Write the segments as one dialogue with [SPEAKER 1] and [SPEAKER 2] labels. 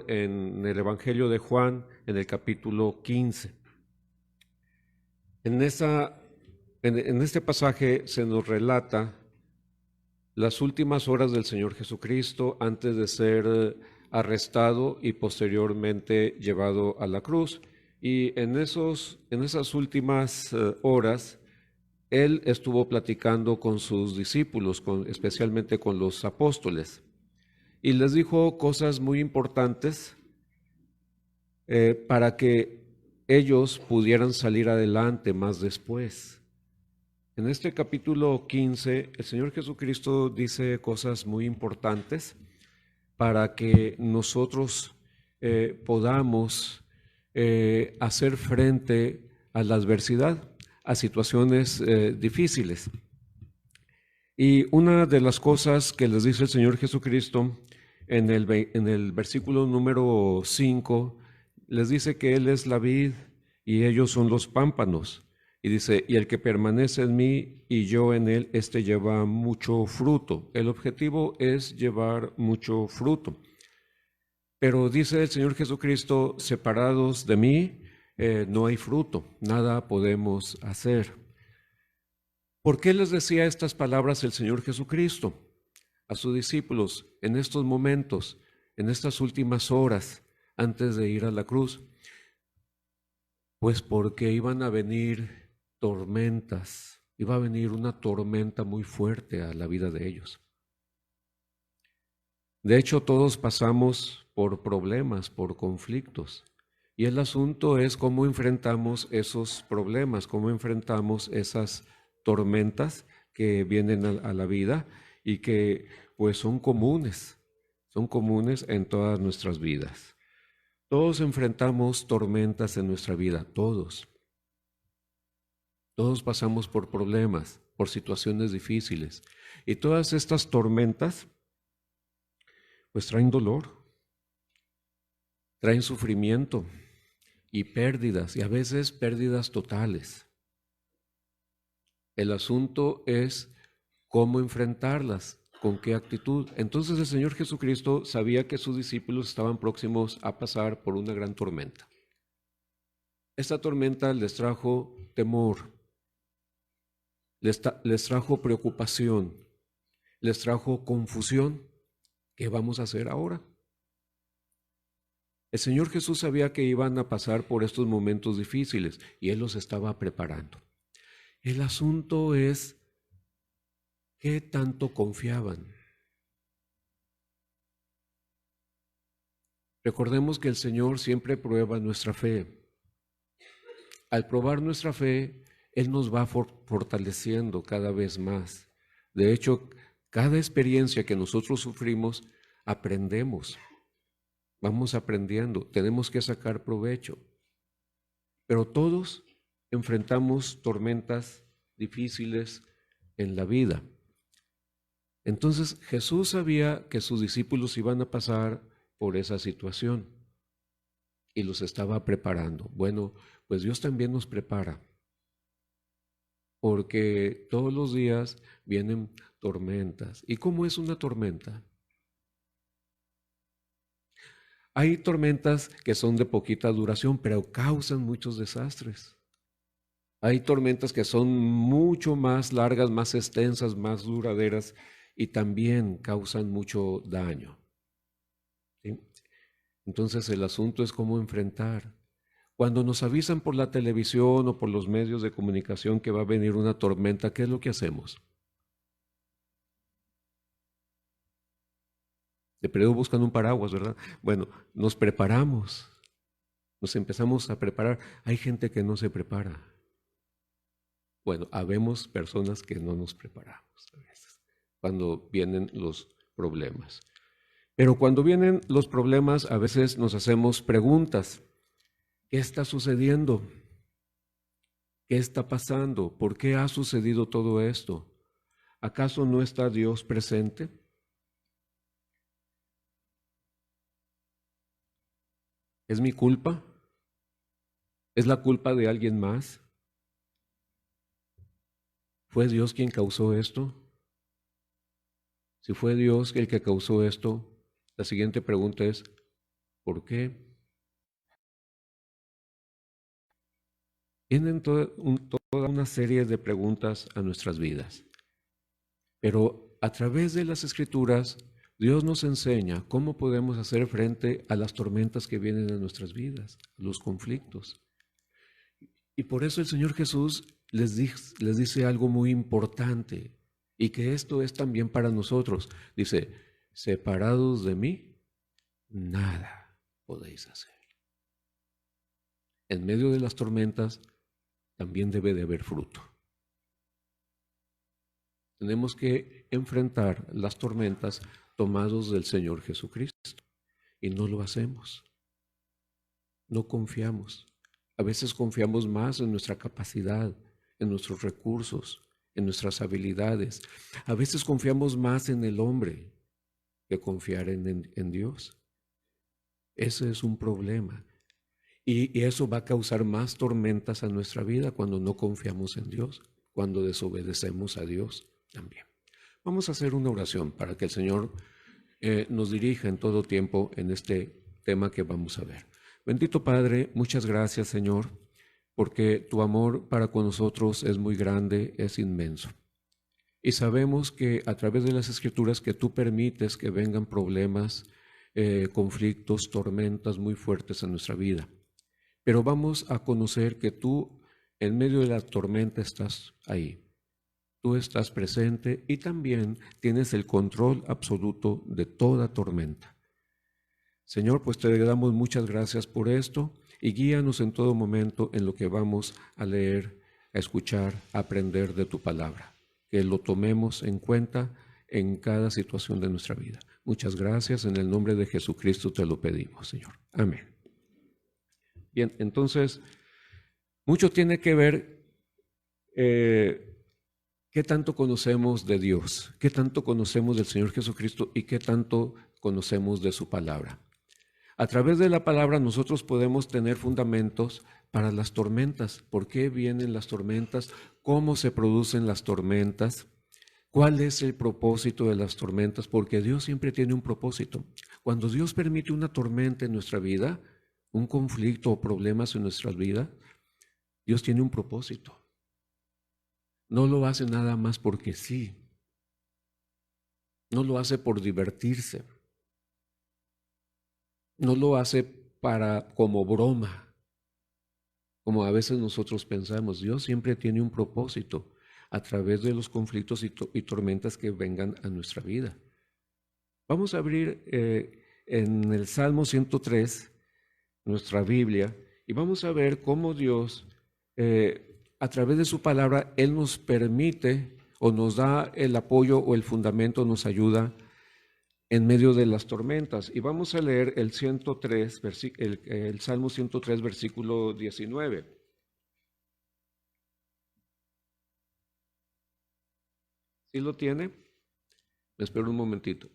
[SPEAKER 1] en el Evangelio de Juan, en el capítulo 15. En, esa, en este pasaje se nos relata las últimas horas del Señor Jesucristo antes de ser arrestado y posteriormente llevado a la cruz. Y en esas últimas horas, Él estuvo platicando con sus discípulos, especialmente con los apóstoles, y les dijo cosas muy importantes para que ellos pudieran salir adelante más después. En este capítulo 15, el Señor Jesucristo dice cosas muy importantes para que nosotros podamos hacer frente a la adversidad, a situaciones difíciles. Y una de las cosas que les dice el Señor Jesucristo en el versículo número 5, les dice que Él es la vid y ellos son los pámpanos. Y dice, y el que permanece en mí y yo en él, este lleva mucho fruto. El objetivo es llevar mucho fruto. Pero dice el Señor Jesucristo, separados de mí, no hay fruto, nada podemos hacer. ¿Por qué les decía estas palabras el Señor Jesucristo a sus discípulos en estos momentos, en estas últimas horas antes de ir a la cruz? Pues porque iban a venir tormentas, iba a venir una tormenta muy fuerte a la vida de ellos. De hecho, todos pasamos por problemas, por conflictos, y el asunto es cómo enfrentamos esos problemas, cómo enfrentamos esas tormentas que vienen a la vida y que pues son comunes en todas nuestras vidas. Todos enfrentamos tormentas en nuestra vida, todos. Todos pasamos por problemas, por situaciones difíciles. Y todas estas tormentas, pues traen dolor, traen sufrimiento y pérdidas, y a veces pérdidas totales. El asunto es cómo enfrentarlas, con qué actitud. Entonces el Señor Jesucristo sabía que sus discípulos estaban próximos a pasar por una gran tormenta. Esta tormenta les trajo temor, les trajo preocupación, les trajo confusión. ¿Qué vamos a hacer ahora? El Señor Jesús sabía que iban a pasar por estos momentos difíciles y Él los estaba preparando. El asunto es qué tanto confiaban. Recordemos que el Señor siempre prueba nuestra fe. Al probar nuestra fe, Él nos va fortaleciendo cada vez más. De hecho, cada experiencia que nosotros sufrimos, aprendemos. Vamos aprendiendo, tenemos que sacar provecho. Pero todos enfrentamos tormentas difíciles en la vida. Entonces Jesús sabía que sus discípulos iban a pasar por esa situación y los estaba preparando. Bueno, pues Dios también nos prepara, porque todos los días vienen tormentas. ¿Y cómo es una tormenta? Hay tormentas que son de poquita duración, pero causan muchos desastres. Hay tormentas que son mucho más largas, más extensas, más duraderas y también causan mucho daño. ¿Sí? Entonces el asunto es cómo enfrentar. Cuando nos avisan por la televisión o por los medios de comunicación que va a venir una tormenta, ¿qué es lo que hacemos? De perdido buscan un paraguas, ¿verdad? Bueno, nos preparamos, nos empezamos a preparar. Hay gente que no se prepara. Bueno, habemos personas que no nos preparamos a veces cuando vienen los problemas. Pero cuando vienen los problemas, a veces nos hacemos preguntas. ¿Qué está sucediendo? ¿Qué está pasando? ¿Por qué ha sucedido todo esto? ¿Acaso no está Dios presente? ¿Es mi culpa? ¿Es la culpa de alguien más? ¿Fue Dios quien causó esto? Si fue Dios el que causó esto, la siguiente pregunta es, ¿Por qué? Vienen toda una serie de preguntas a nuestras vidas. Pero a través de las Escrituras, Dios nos enseña cómo podemos hacer frente a las tormentas que vienen a nuestras vidas, los conflictos. Y por eso el Señor Jesús les dice algo muy importante, y que esto es también para nosotros. Dice, separados de mí, nada podéis hacer. En medio de las tormentas también debe de haber fruto. Tenemos que enfrentar las tormentas tomados del Señor Jesucristo, y no lo hacemos. No confiamos. A veces confiamos más en nuestra capacidad, en nuestros recursos, en nuestras habilidades. A veces confiamos más en el hombre que confiar en Dios. Ese es un problema. Y eso va a causar más tormentas a nuestra vida cuando no confiamos en Dios, cuando desobedecemos a Dios también. Vamos a hacer una oración para que el Señor nos dirija en todo tiempo en este tema que vamos a ver. Bendito Padre, muchas gracias, Señor, porque tu amor para con nosotros es muy grande, es inmenso. Y sabemos que a través de las Escrituras que tú permites que vengan problemas, conflictos, tormentas muy fuertes en nuestra vida. Pero vamos a conocer que tú en medio de la tormenta estás ahí. Tú estás presente y también tienes el control absoluto de toda tormenta. Señor, pues te damos muchas gracias por esto y guíanos en todo momento en lo que vamos a leer, a escuchar, a aprender de tu palabra. Que lo tomemos en cuenta en cada situación de nuestra vida. Muchas gracias, en el nombre de Jesucristo te lo pedimos, Señor. Amén. Bien, entonces, mucho tiene que ver qué tanto conocemos de Dios, qué tanto conocemos del Señor Jesucristo y qué tanto conocemos de su palabra. A través de la palabra nosotros podemos tener fundamentos para las tormentas. ¿Por qué vienen las tormentas? ¿Cómo se producen las tormentas? ¿Cuál es el propósito de las tormentas? Porque Dios siempre tiene un propósito. Cuando Dios permite una tormenta en nuestra vida, un conflicto o problemas en nuestra vida, Dios tiene un propósito. No lo hace nada más porque sí. No lo hace por divertirse. No lo hace como broma, como a veces nosotros pensamos. Dios siempre tiene un propósito a través de los conflictos y tormentas que vengan a nuestra vida. Vamos a abrir en el Salmo 103, nuestra Biblia, y vamos a ver cómo Dios, a través de su palabra, Él nos permite o nos da el apoyo o el fundamento, nos ayuda en medio de las tormentas. Y vamos a leer el Salmo 103, versículo 19. ¿Sí lo tiene? Me espero un momentito.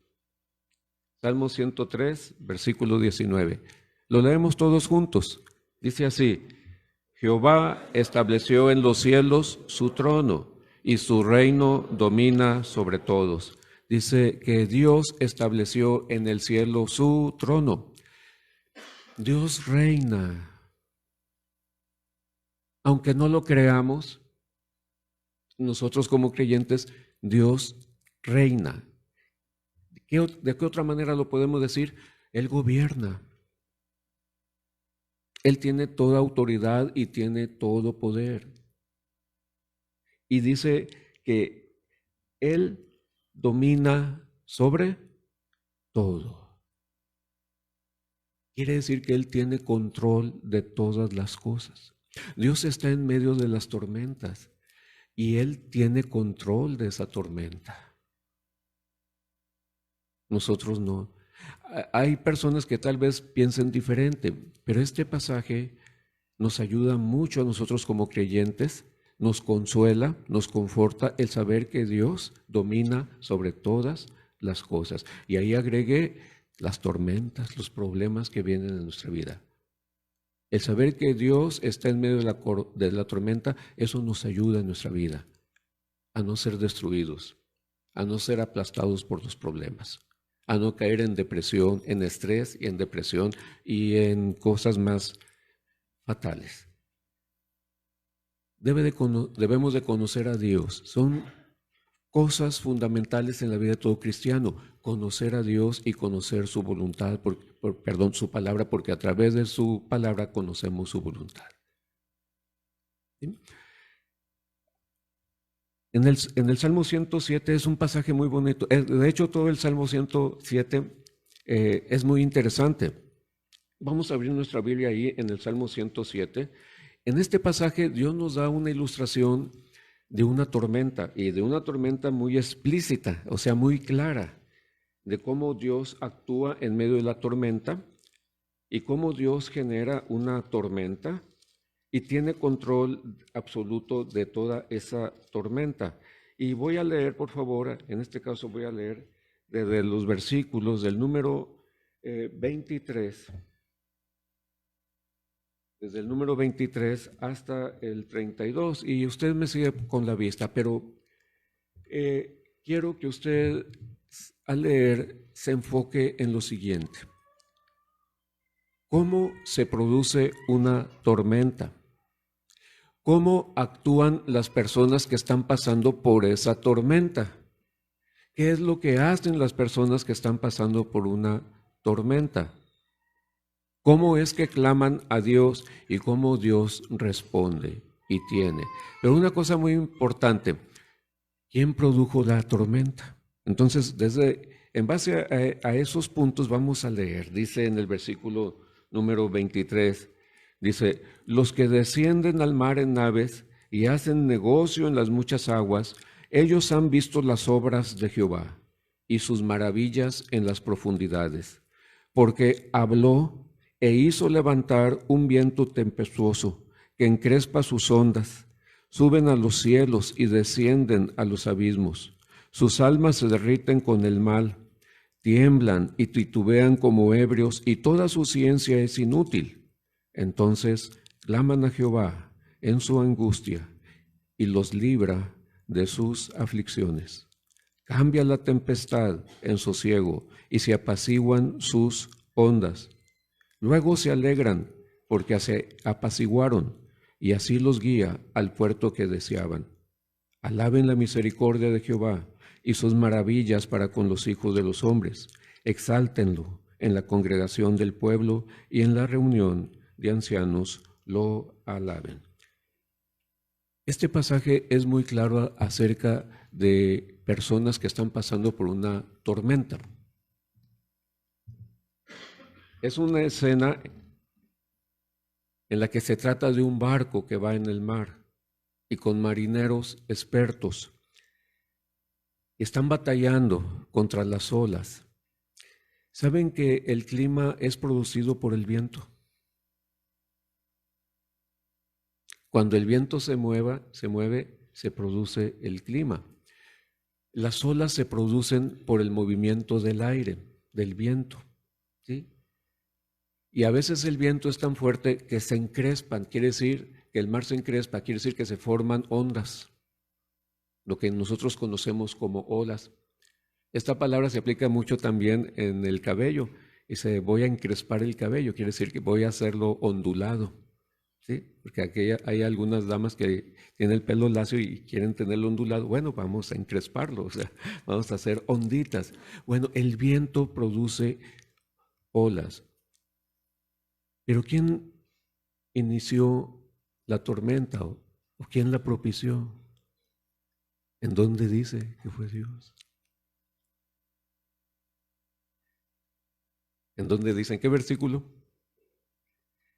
[SPEAKER 1] Salmo 103, versículo 19. Lo leemos todos juntos. Dice así: Jehová estableció en los cielos su trono, y su reino domina sobre todos. Dice que Dios estableció en el cielo su trono. Dios reina. Aunque no lo creamos, nosotros como creyentes, Dios reina. ¿De qué otra manera lo podemos decir? Él gobierna. Él tiene toda autoridad y tiene todo poder. Y dice que Él domina sobre todo. Quiere decir que Él tiene control de todas las cosas. Dios está en medio de las tormentas y Él tiene control de esa tormenta. Nosotros no. Hay personas que tal vez piensen diferente, pero este pasaje nos ayuda mucho a nosotros como creyentes, nos consuela, nos conforta el saber que Dios domina sobre todas las cosas. Y ahí agregué las tormentas, los problemas que vienen en nuestra vida. El saber que Dios está en medio de la tormenta, eso nos ayuda en nuestra vida a no ser destruidos, a no ser aplastados por los problemas, a no caer en depresión, en estrés y en depresión y en cosas más fatales. Debemos de conocer a Dios. Son cosas fundamentales en la vida de todo cristiano, conocer a Dios y conocer su voluntad, su palabra, porque a través de su palabra conocemos su voluntad. ¿Sí? En el Salmo 107 es un pasaje muy bonito. De hecho, todo el Salmo 107 es muy interesante. Vamos a abrir nuestra Biblia ahí en el Salmo 107. En este pasaje Dios nos da una ilustración de una tormenta, y de una tormenta muy explícita, o sea, muy clara, de cómo Dios actúa en medio de la tormenta y cómo Dios genera una tormenta y tiene control absoluto de toda esa tormenta. Y voy a leer, por favor, en este caso voy a leer desde los versículos del número 23, desde el número 23 hasta el 32, y usted me sigue con la vista, pero quiero que usted al leer se enfoque en lo siguiente. ¿Cómo se produce una tormenta? ¿Cómo actúan las personas que están pasando por esa tormenta? ¿Qué es lo que hacen las personas que están pasando por una tormenta? ¿Cómo es que claman a Dios y cómo Dios responde y tiene? Pero una cosa muy importante, ¿quién produjo la tormenta? Entonces, en base a esos puntos vamos a leer. Dice en el versículo número 23, dice, los que descienden al mar en naves y hacen negocio en las muchas aguas, ellos han visto las obras de Jehová y sus maravillas en las profundidades, porque habló e hizo levantar un viento tempestuoso que encrespa sus ondas. Suben a los cielos y descienden a los abismos. Sus almas se derriten con el mal, tiemblan y titubean como ebrios, y toda su ciencia es inútil. Entonces claman a Jehová en su angustia y los libra de sus aflicciones. Cambia la tempestad en sosiego y se apaciguan sus ondas. Luego se alegran porque se apaciguaron, y así los guía al puerto que deseaban. Alaben la misericordia de Jehová y sus maravillas para con los hijos de los hombres. Exáltenlo en la congregación del pueblo y en la reunión de ancianos lo alaben. Este pasaje es muy claro acerca de personas que están pasando por una tormenta. Es una escena en la que se trata de un barco que va en el mar y con marineros expertos. Están batallando contra las olas. ¿Saben que el clima es producido por el viento? Cuando el viento se mueve, se produce el clima. Las olas se producen por el movimiento del aire, del viento, ¿sí? Y a veces el viento es tan fuerte que se encrespan, quiere decir que el mar se encrespa, quiere decir que se forman ondas, lo que nosotros conocemos como olas. Esta palabra se aplica mucho también en el cabello. Dice, voy a encrespar el cabello, quiere decir que voy a hacerlo ondulado, ¿sí? Porque aquí hay algunas damas que tienen el pelo lacio y quieren tenerlo ondulado. Bueno, vamos a encresparlo, o sea, vamos a hacer onditas. Bueno, el viento produce olas. Pero ¿quién inició la tormenta o quién la propició? ¿En dónde dice que fue Dios? ¿En dónde dice? ¿En qué versículo?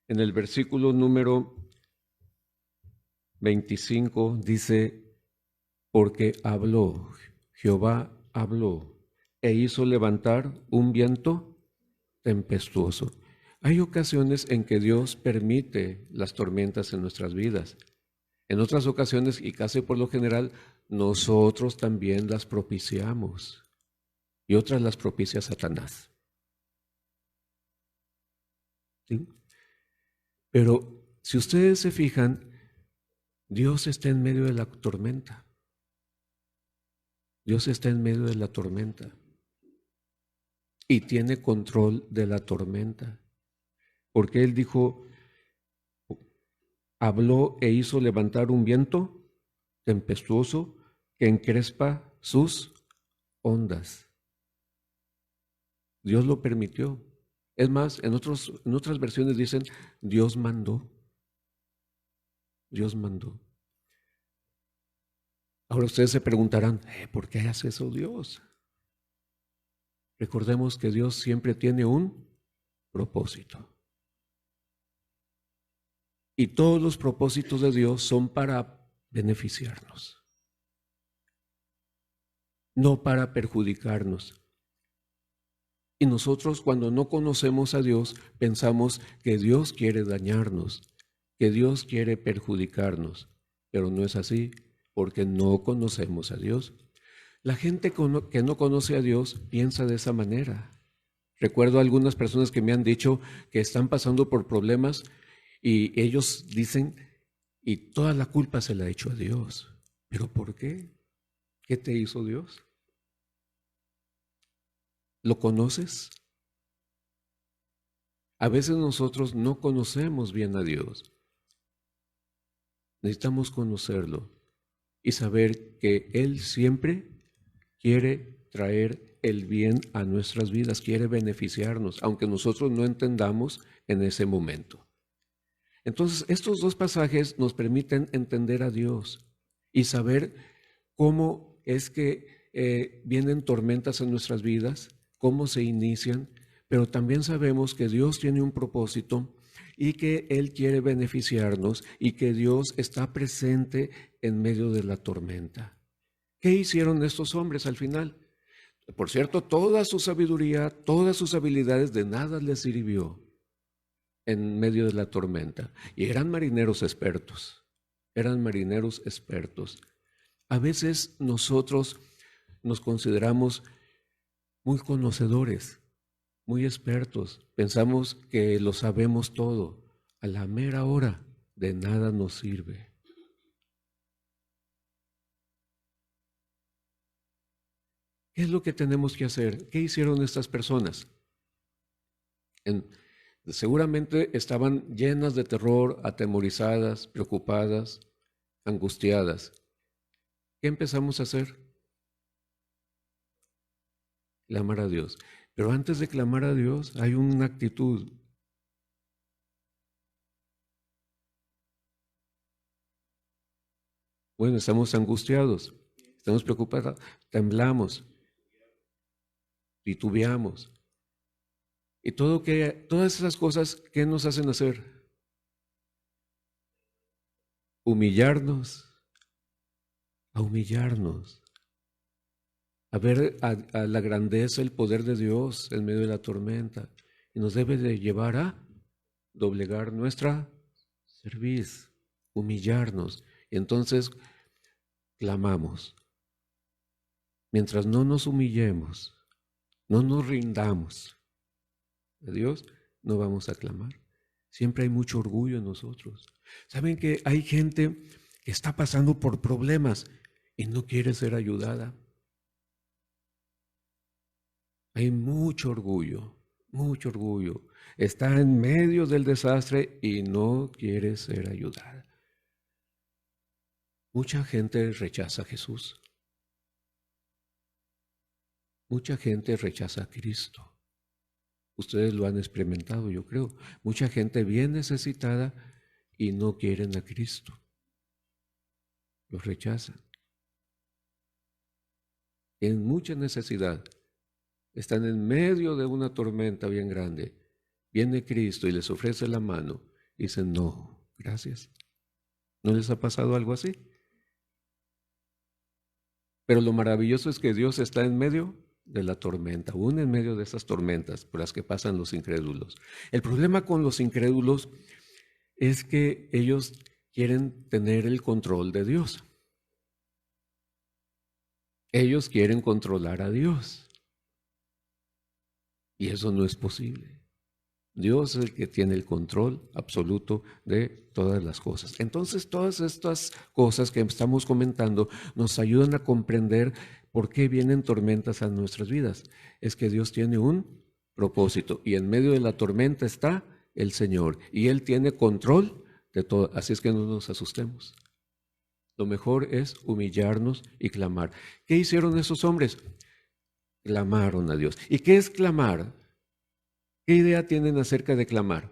[SPEAKER 1] En el versículo número 25 dice, porque habló, Jehová habló e hizo levantar un viento tempestuoso. Hay ocasiones en que Dios permite las tormentas en nuestras vidas. En otras ocasiones, y casi por lo general, nosotros también las propiciamos. Y otras las propicia Satanás. ¿Sí? Pero si ustedes se fijan, Dios está en medio de la tormenta. Dios está en medio de la tormenta. y tiene control de la tormenta. Porque Él dijo, habló e hizo levantar un viento tempestuoso que encrespa sus ondas. Dios lo permitió. Es más, en otras versiones dicen, Dios mandó. Dios mandó. Ahora ustedes se preguntarán, ¿por qué hace eso Dios? Recordemos que Dios siempre tiene un propósito. Y todos los propósitos de Dios son para beneficiarnos, no para perjudicarnos. Y nosotros cuando no conocemos a Dios, pensamos que Dios quiere dañarnos, que Dios quiere perjudicarnos, pero no es así, porque no conocemos a Dios. La gente que no conoce a Dios piensa de esa manera. Recuerdo a algunas personas que me han dicho que están pasando por problemas y ellos dicen, y toda la culpa se la ha hecho a Dios. ¿Pero por qué? ¿Qué te hizo Dios? ¿Lo conoces? A veces nosotros no conocemos bien a Dios. Necesitamos conocerlo y saber que Él siempre quiere traer el bien a nuestras vidas, quiere beneficiarnos, aunque nosotros no entendamos en ese momento. Entonces, estos dos pasajes nos permiten entender a Dios y saber cómo es que vienen tormentas en nuestras vidas, cómo se inician, pero también sabemos que Dios tiene un propósito y que Él quiere beneficiarnos y que Dios está presente en medio de la tormenta. ¿Qué hicieron estos hombres al final? Por cierto, toda su sabiduría, todas sus habilidades de nada les sirvió en medio de la tormenta. Y eran marineros expertos, eran marineros expertos. A veces nosotros nos consideramos muy conocedores, muy expertos. Pensamos que lo sabemos todo. A la mera hora de nada nos sirve. ¿Qué es lo que tenemos que hacer? ¿Qué hicieron estas personas? Seguramente estaban llenas de terror, atemorizadas, preocupadas, angustiadas. ¿Qué empezamos a hacer? Clamar a Dios. Pero antes de clamar a Dios hay una actitud. Bueno, estamos angustiados, estamos preocupados, temblamos, titubeamos. Y todas esas cosas, ¿qué nos hacen hacer? Humillarnos, a humillarnos, a ver a la grandeza, el poder de Dios en medio de la tormenta. Y nos debe de llevar a doblegar nuestra cerviz, humillarnos. Y entonces clamamos. Mientras no nos humillemos, no nos rindamos a Dios, no vamos a clamar. Siempre hay mucho orgullo en nosotros. ¿Saben que hay gente que está pasando por problemas y no quiere ser ayudada? Hay mucho orgullo, mucho orgullo. Está en medio del desastre y no quiere ser ayudada. Mucha gente rechaza a Jesús. Mucha gente rechaza a Cristo. Ustedes lo han experimentado, yo creo. Mucha gente bien necesitada y no quieren a Cristo. Los rechazan. Tienen mucha necesidad. Están en medio de una tormenta bien grande. Viene Cristo y les ofrece la mano. Dicen, no, gracias. ¿No les ha pasado algo así? Pero lo maravilloso es que Dios está en medio de la tormenta, aún en medio de esas tormentas por las que pasan los incrédulos. El problema con los incrédulos es que ellos quieren tener el control de Dios. Ellos quieren controlar a Dios. Y eso no es posible. Dios es el que tiene el control absoluto de todas las cosas. Entonces, todas estas cosas que estamos comentando nos ayudan a comprender por qué vienen tormentas a nuestras vidas. Es que Dios tiene un propósito y en medio de la tormenta está el Señor y Él tiene control de todo. Así es que no nos asustemos. Lo mejor es humillarnos y clamar. ¿Qué hicieron esos hombres? Clamaron a Dios. ¿Y qué es clamar? ¿Qué idea tienen acerca de clamar?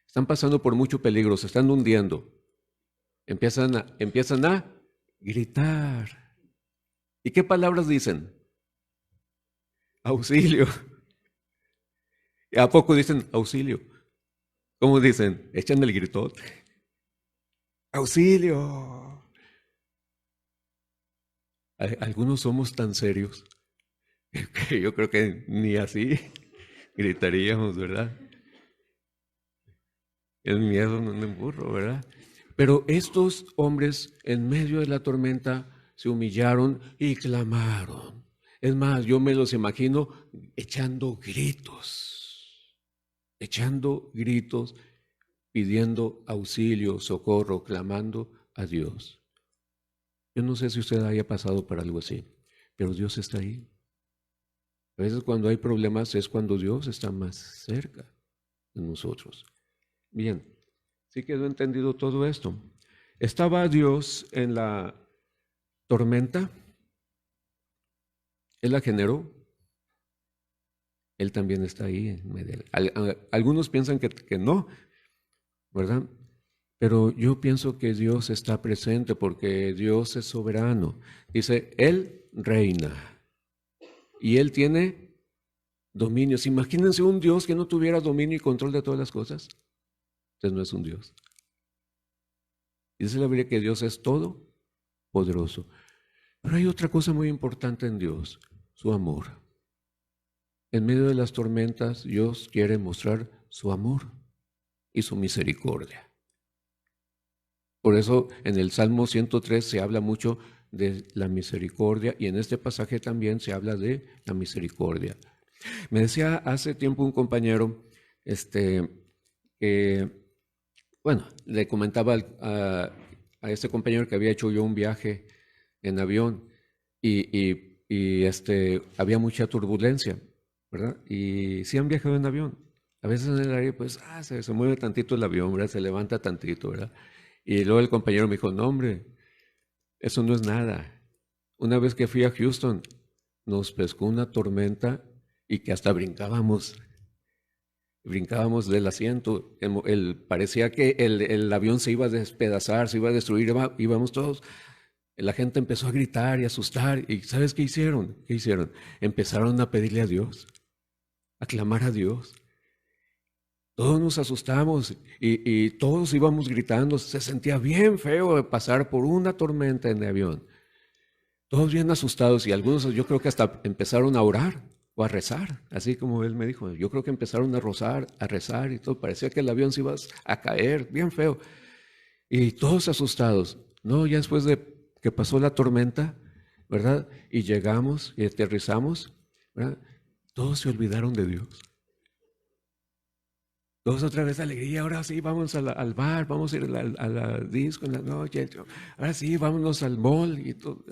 [SPEAKER 1] Están pasando por mucho peligro, se están hundiendo. Empiezan a gritar. ¿Y qué palabras dicen? Auxilio. ¿A poco dicen auxilio? ¿Cómo dicen? Echan el gritote. Auxilio. Algunos somos tan serios que yo creo que ni así gritaríamos, ¿verdad? El miedo no me emburro, ¿verdad? Pero estos hombres en medio de la tormenta se humillaron y clamaron. Es más, yo me los imagino echando gritos, pidiendo auxilio, socorro, clamando a Dios. Yo no sé si usted haya pasado por algo así, pero Dios está ahí. A veces cuando hay problemas es cuando Dios está más cerca de nosotros. Bien, ¿sí quedó entendido todo esto? ¿Estaba Dios en la tormenta? ¿Él la generó? Él también está ahí en medio. Algunos piensan que no, ¿verdad? Pero yo pienso que Dios está presente porque Dios es soberano. Dice, Él reina y Él tiene dominios. Imagínense un Dios que no tuviera dominio y control de todas las cosas. Entonces no es un Dios. Dice la Biblia que Dios es todopoderoso. Pero hay otra cosa muy importante en Dios, su amor. En medio de las tormentas, Dios quiere mostrar su amor y su misericordia. Por eso en el Salmo 103 se habla mucho de la misericordia y en este pasaje también se habla de la misericordia. Me decía hace tiempo un compañero que, bueno, le comentaba a este compañero que había hecho yo un viaje en avión y había mucha turbulencia, ¿verdad? Y sí han viajado en avión. A veces en el aire, pues, se mueve tantito el avión, ¿verdad? Se levanta tantito, ¿verdad? Y luego el compañero me dijo, no, hombre, eso no es nada. Una vez que fui a Houston, nos pescó una tormenta y que hasta brincábamos del asiento. Parecía que el avión se iba a despedazar, se iba a destruir, íbamos todos. La gente empezó a gritar y asustar. ¿Y sabes qué hicieron? ¿Qué hicieron? Empezaron a pedirle a Dios, a clamar a Dios. Todos nos asustamos y todos íbamos gritando. Se sentía bien feo de pasar por una tormenta en el avión. Todos bien asustados y algunos yo creo que hasta empezaron a orar o a rezar, así como él me dijo. Yo creo que empezaron a rezar y todo. Parecía que el avión se iba a caer, bien feo. Y todos asustados. No, ya después de que pasó la tormenta, ¿verdad? Y llegamos y aterrizamos, ¿verdad? Todos se olvidaron de Dios. Todos otra vez alegría, ahora sí, vamos al bar, vamos a ir a la disco en la noche, ahora sí, vámonos al mall y todo,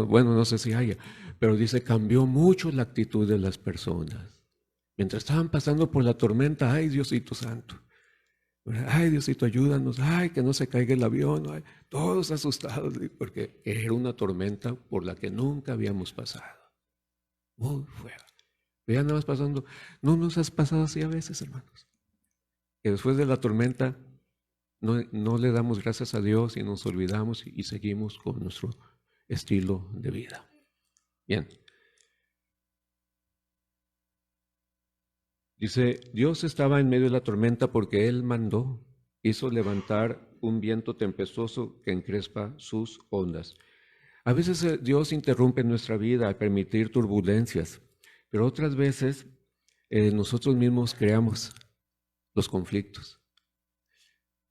[SPEAKER 1] bueno, no sé si haya, pero dice, cambió mucho la actitud de las personas. Mientras estaban pasando por la tormenta, ay, Diosito Santo, ay, Diosito, ayúdanos, ay, que no se caiga el avión, ay, todos asustados, porque era una tormenta por la que nunca habíamos pasado. Muy fuera. Ya nada más pasando, no nos has pasado así a veces, hermanos. Que después de la tormenta no le damos gracias a Dios y nos olvidamos y seguimos con nuestro estilo de vida. Bien. Dice, Dios estaba en medio de la tormenta porque Él mandó, hizo levantar un viento tempestuoso que encrespa sus ondas. A veces Dios interrumpe nuestra vida al permitir turbulencias, pero otras veces nosotros mismos creamos los conflictos.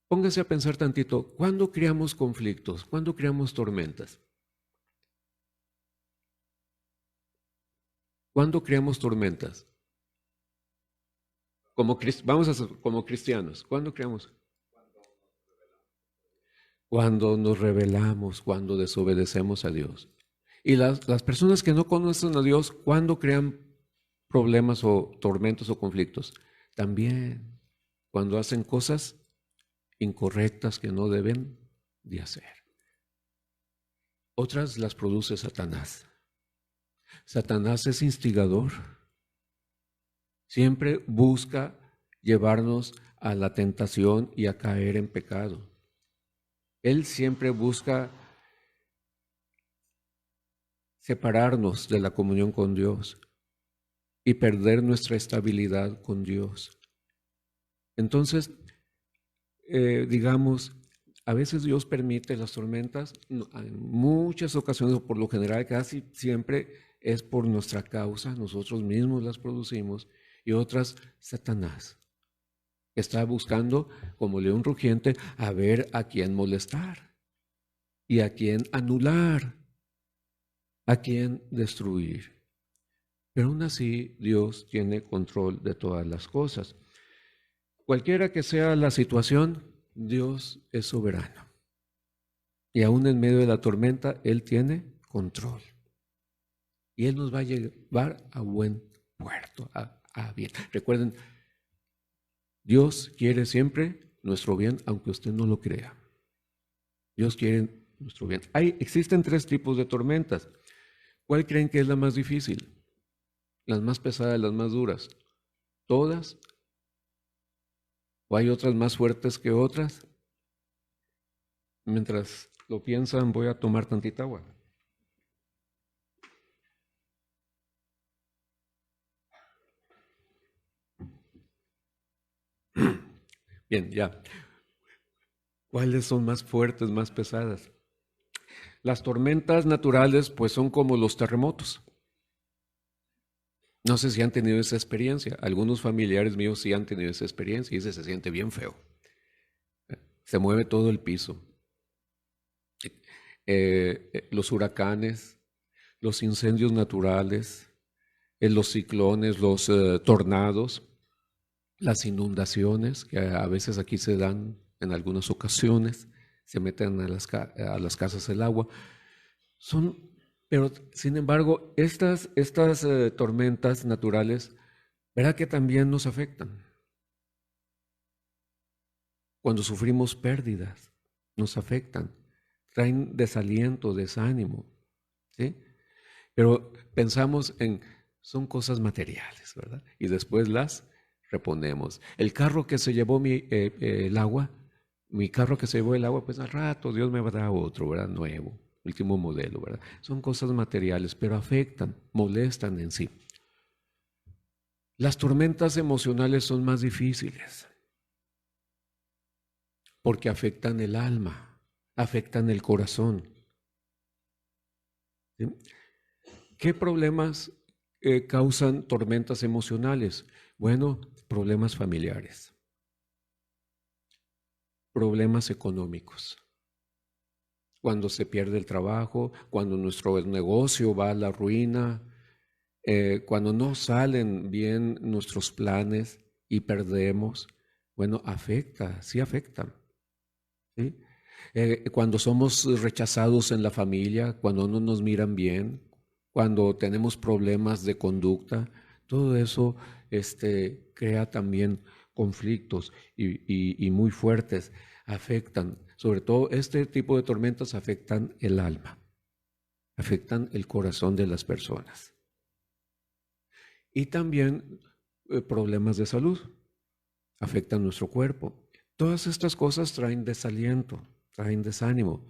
[SPEAKER 1] Póngase a pensar tantito, ¿cuándo creamos conflictos? ¿Cuándo creamos tormentas? ¿Cuándo creamos tormentas? como cristianos, ¿cuándo creamos? Cuando nos rebelamos, cuando desobedecemos a Dios. Y las personas que no conocen a Dios, ¿cuándo crean problemas o tormentos o conflictos? También cuando hacen cosas incorrectas que no deben de hacer. Otras las produce Satanás. Satanás es instigador. Siempre busca llevarnos a la tentación y a caer en pecado. Él siempre busca separarnos de la comunión con Dios y perder nuestra estabilidad con Dios. Entonces, digamos, a veces Dios permite las tormentas, en muchas ocasiones, o por lo general casi siempre es por nuestra causa, nosotros mismos las producimos, y otras Satanás. Está buscando, como león rugiente, a ver a quién molestar y a quién anular, a quién destruir. Pero aún así, Dios tiene control de todas las cosas. Cualquiera que sea la situación, Dios es soberano. Y aún en medio de la tormenta, Él tiene control. Y Él nos va a llevar a buen puerto, a bien. Recuerden, Dios quiere siempre nuestro bien, aunque usted no lo crea. Dios quiere nuestro bien. Existen 3 tipos de tormentas. ¿Cuál creen que es la más difícil? Las más pesadas, las más duras. ¿Todas? ¿O hay otras más fuertes que otras? Mientras lo piensan, voy a tomar tantita agua. Bien, ya. ¿Cuáles son más fuertes, más pesadas? Las tormentas naturales, pues son como los terremotos. No sé si han tenido esa experiencia. Algunos familiares míos sí han tenido esa experiencia y se siente bien feo. Se mueve todo el piso. Los huracanes, los incendios naturales, los ciclones, los tornados, las inundaciones, que a veces aquí se dan en algunas ocasiones, se meten a las casas el agua. Pero sin embargo, estas tormentas naturales, ¿verdad que también nos afectan? Cuando sufrimos pérdidas, nos afectan, traen desaliento, desánimo, ¿sí? Pero pensamos son cosas materiales, ¿verdad? Y después las reponemos. El carro que se llevó el agua, mi carro que se llevó el agua, pues al rato Dios me va a dar otro, ¿verdad? Nuevo, último modelo, ¿verdad? Son cosas materiales, pero afectan, molestan en sí. Las tormentas emocionales son más difíciles porque afectan el alma, afectan el corazón. ¿Sí? ¿Qué problemas causan tormentas emocionales? Bueno, problemas familiares, problemas económicos. Cuando se pierde el trabajo, cuando nuestro negocio va a la ruina, cuando no salen bien nuestros planes y perdemos, bueno, afecta, sí afecta. ¿Sí? Cuando somos rechazados en la familia, cuando no nos miran bien, cuando tenemos problemas de conducta, todo eso crea también conflictos y muy fuertes, afectan, sobre todo este tipo de tormentas afectan el alma, afectan el corazón de las personas. Y también problemas de salud, afectan nuestro cuerpo. Todas estas cosas traen desaliento, traen desánimo.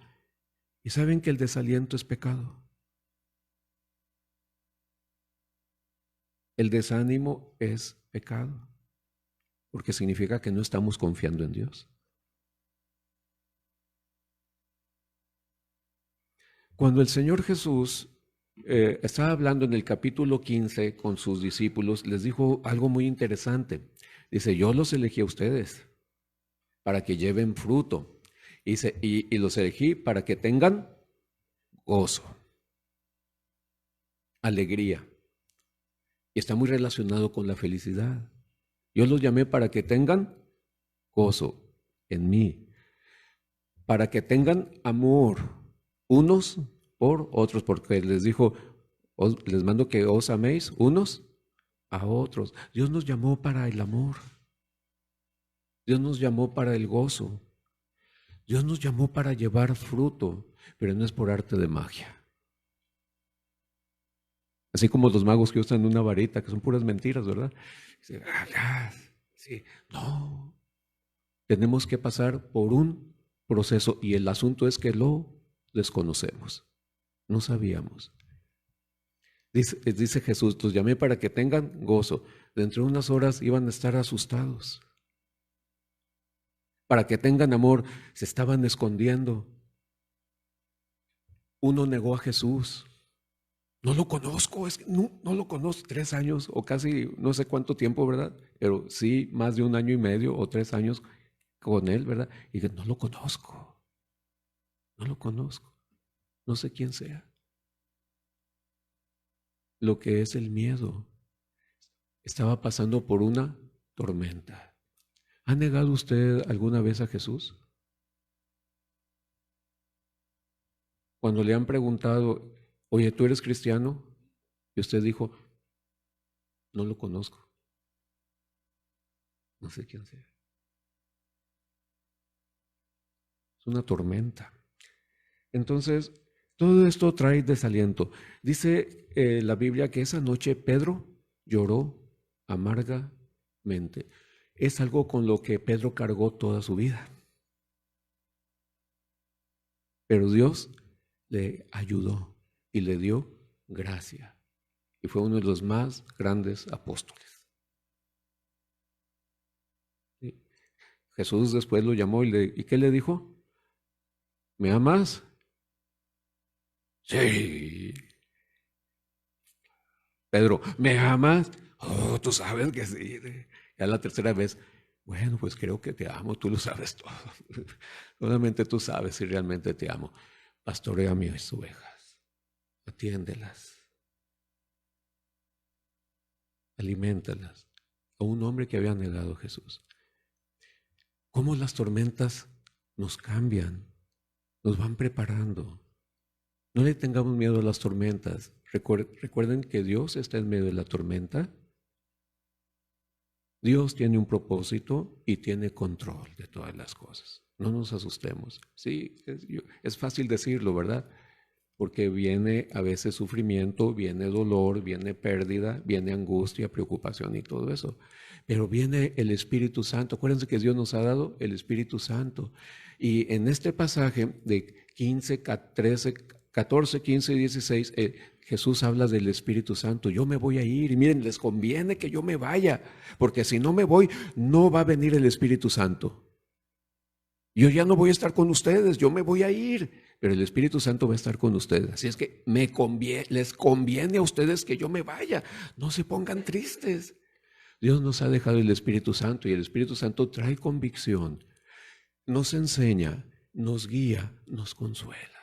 [SPEAKER 1] Y saben que el desaliento es pecado. El desánimo es pecado, porque significa que no estamos confiando en Dios. Cuando el Señor Jesús estaba hablando en el capítulo 15 con sus discípulos, les dijo algo muy interesante. Dice, yo los elegí a ustedes para que lleven fruto. Y los elegí para que tengan gozo, alegría. Y está muy relacionado con la felicidad. Yo los llamé para que tengan gozo en mí, para que tengan amor unos por otros, porque les dijo, les mando que os améis unos a otros. Dios nos llamó para el amor. Dios nos llamó para el gozo. Dios nos llamó para llevar fruto, pero no es por arte de magia. Así como los magos que usan una varita, que son puras mentiras, ¿verdad? Sí, no. Tenemos que pasar por un proceso y el asunto es que lo desconocemos. No sabíamos. Dice Jesús, los llamé para que tengan gozo. Dentro de unas horas iban a estar asustados. Para que tengan amor, se estaban escondiendo. Uno negó a Jesús. No lo conozco, es que no lo conozco. 3 años o casi no sé cuánto tiempo, ¿verdad? Pero sí, más de 1 año y medio o 3 años con él, ¿verdad? Y que no lo conozco, no sé quién sea. Lo que es el miedo. Estaba pasando por una tormenta. ¿Ha negado usted alguna vez a Jesús? Cuando le han preguntado, oye, ¿tú eres cristiano? Y usted dijo, no lo conozco, no sé quién sea. Es una tormenta. Entonces, todo esto trae desaliento. Dice la Biblia que esa noche Pedro lloró amargamente. Es algo con lo que Pedro cargó toda su vida. Pero Dios le ayudó y le dio gracia. Y fue uno de los más grandes apóstoles. ¿Sí? Jesús después lo llamó ¿y qué le dijo? ¿Me amas? Sí. Pedro, ¿me amas? Oh, tú sabes que sí. Ya la tercera vez, bueno, pues creo que te amo, tú lo sabes todo. Solamente tú sabes si realmente te amo. Pastorea mis ovejas, atiéndelas, aliméntalas. A un hombre que había negado a Jesús. ¿Cómo las tormentas nos cambian, nos van preparando? No le tengamos miedo a las tormentas. Recuerden que Dios está en medio de la tormenta. Dios tiene un propósito y tiene control de todas las cosas. No nos asustemos. Sí, es fácil decirlo, ¿verdad? Porque viene a veces sufrimiento, viene dolor, viene pérdida, viene angustia, preocupación y todo eso. Pero viene el Espíritu Santo. Acuérdense que Dios nos ha dado el Espíritu Santo. Y en este pasaje de 15, 13, 14, 15 y 16, Jesús habla del Espíritu Santo. Yo me voy a ir y miren, les conviene que yo me vaya, porque si no me voy, no va a venir el Espíritu Santo. Yo ya no voy a estar con ustedes, yo me voy a ir, pero el Espíritu Santo va a estar con ustedes. Así es que les conviene a ustedes que yo me vaya. No se pongan tristes. Dios nos ha dejado el Espíritu Santo y el Espíritu Santo trae convicción, nos enseña, nos guía, nos consuela.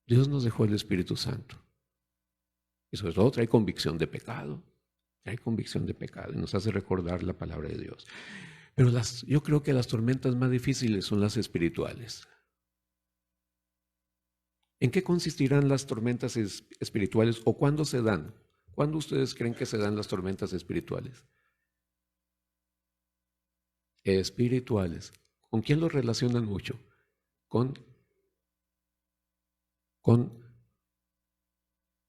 [SPEAKER 1] Dios nos dejó el Espíritu Santo y sobre todo trae convicción de pecado. Trae convicción de pecado y nos hace recordar la palabra de Dios. Pero yo creo que las tormentas más difíciles son las espirituales. ¿En qué consistirán las tormentas espirituales o cuándo se dan? ¿Cuándo ustedes creen que se dan las tormentas espirituales? Espirituales. ¿Con quién lo relacionan mucho? Con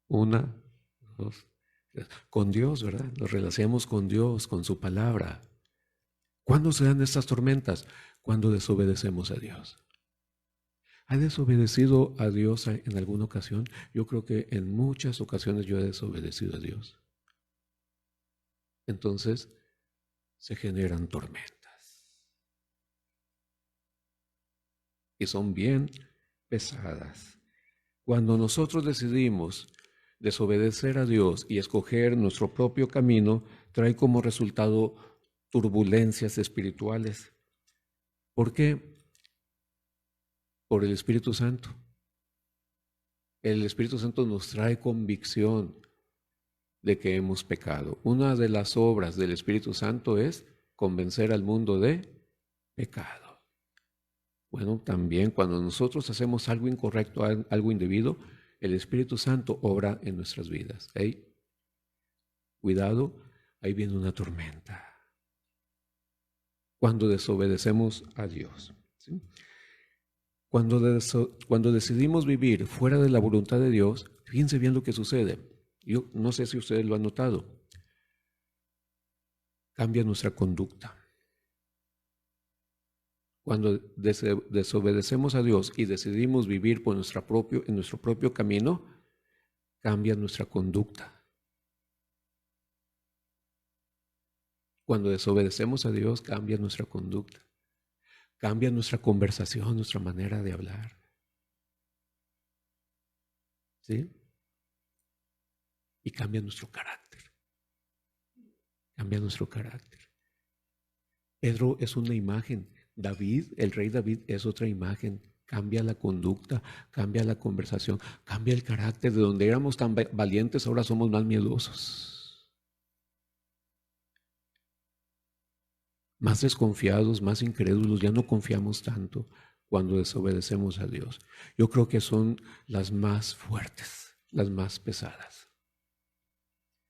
[SPEAKER 1] una, dos, tres. Con Dios, ¿verdad? Nos relacionamos con Dios, con su palabra. ¿Cuándo se dan estas tormentas? Cuando desobedecemos a Dios. ¿Ha desobedecido a Dios en alguna ocasión? Yo creo que en muchas ocasiones yo he desobedecido a Dios. Entonces se generan tormentas. Y son bien pesadas. Cuando nosotros decidimos desobedecer a Dios y escoger nuestro propio camino, trae como resultado turbulencias espirituales. ¿Por qué? Por el Espíritu Santo. El Espíritu Santo nos trae convicción, de que hemos pecado. Una de las obras del Espíritu Santo es convencer al mundo de pecado. Bueno, también cuando nosotros hacemos algo incorrecto, algo indebido, el Espíritu Santo obra en nuestras vidas. ¿Eh? Cuidado, ahí viene una tormenta. Cuando desobedecemos a Dios. ¿Sí? Cuando decidimos vivir fuera de la voluntad de Dios, fíjense bien lo que sucede. Yo no sé si ustedes lo han notado. Cambia nuestra conducta. Cuando desobedecemos a Dios y decidimos vivir por en nuestro propio camino, cambia nuestra conducta. Cuando desobedecemos a Dios, cambia nuestra conducta. Cambia nuestra conversación, nuestra manera de hablar. ¿Sí? Y cambia nuestro carácter. Cambia nuestro carácter. Pedro es una imagen. David, el rey David, es otra imagen. Cambia la conducta, cambia la conversación, cambia el carácter. De donde éramos tan valientes, ahora somos más miedosos. Más desconfiados, más incrédulos, ya no confiamos tanto cuando desobedecemos a Dios. Yo creo que son las más fuertes, las más pesadas.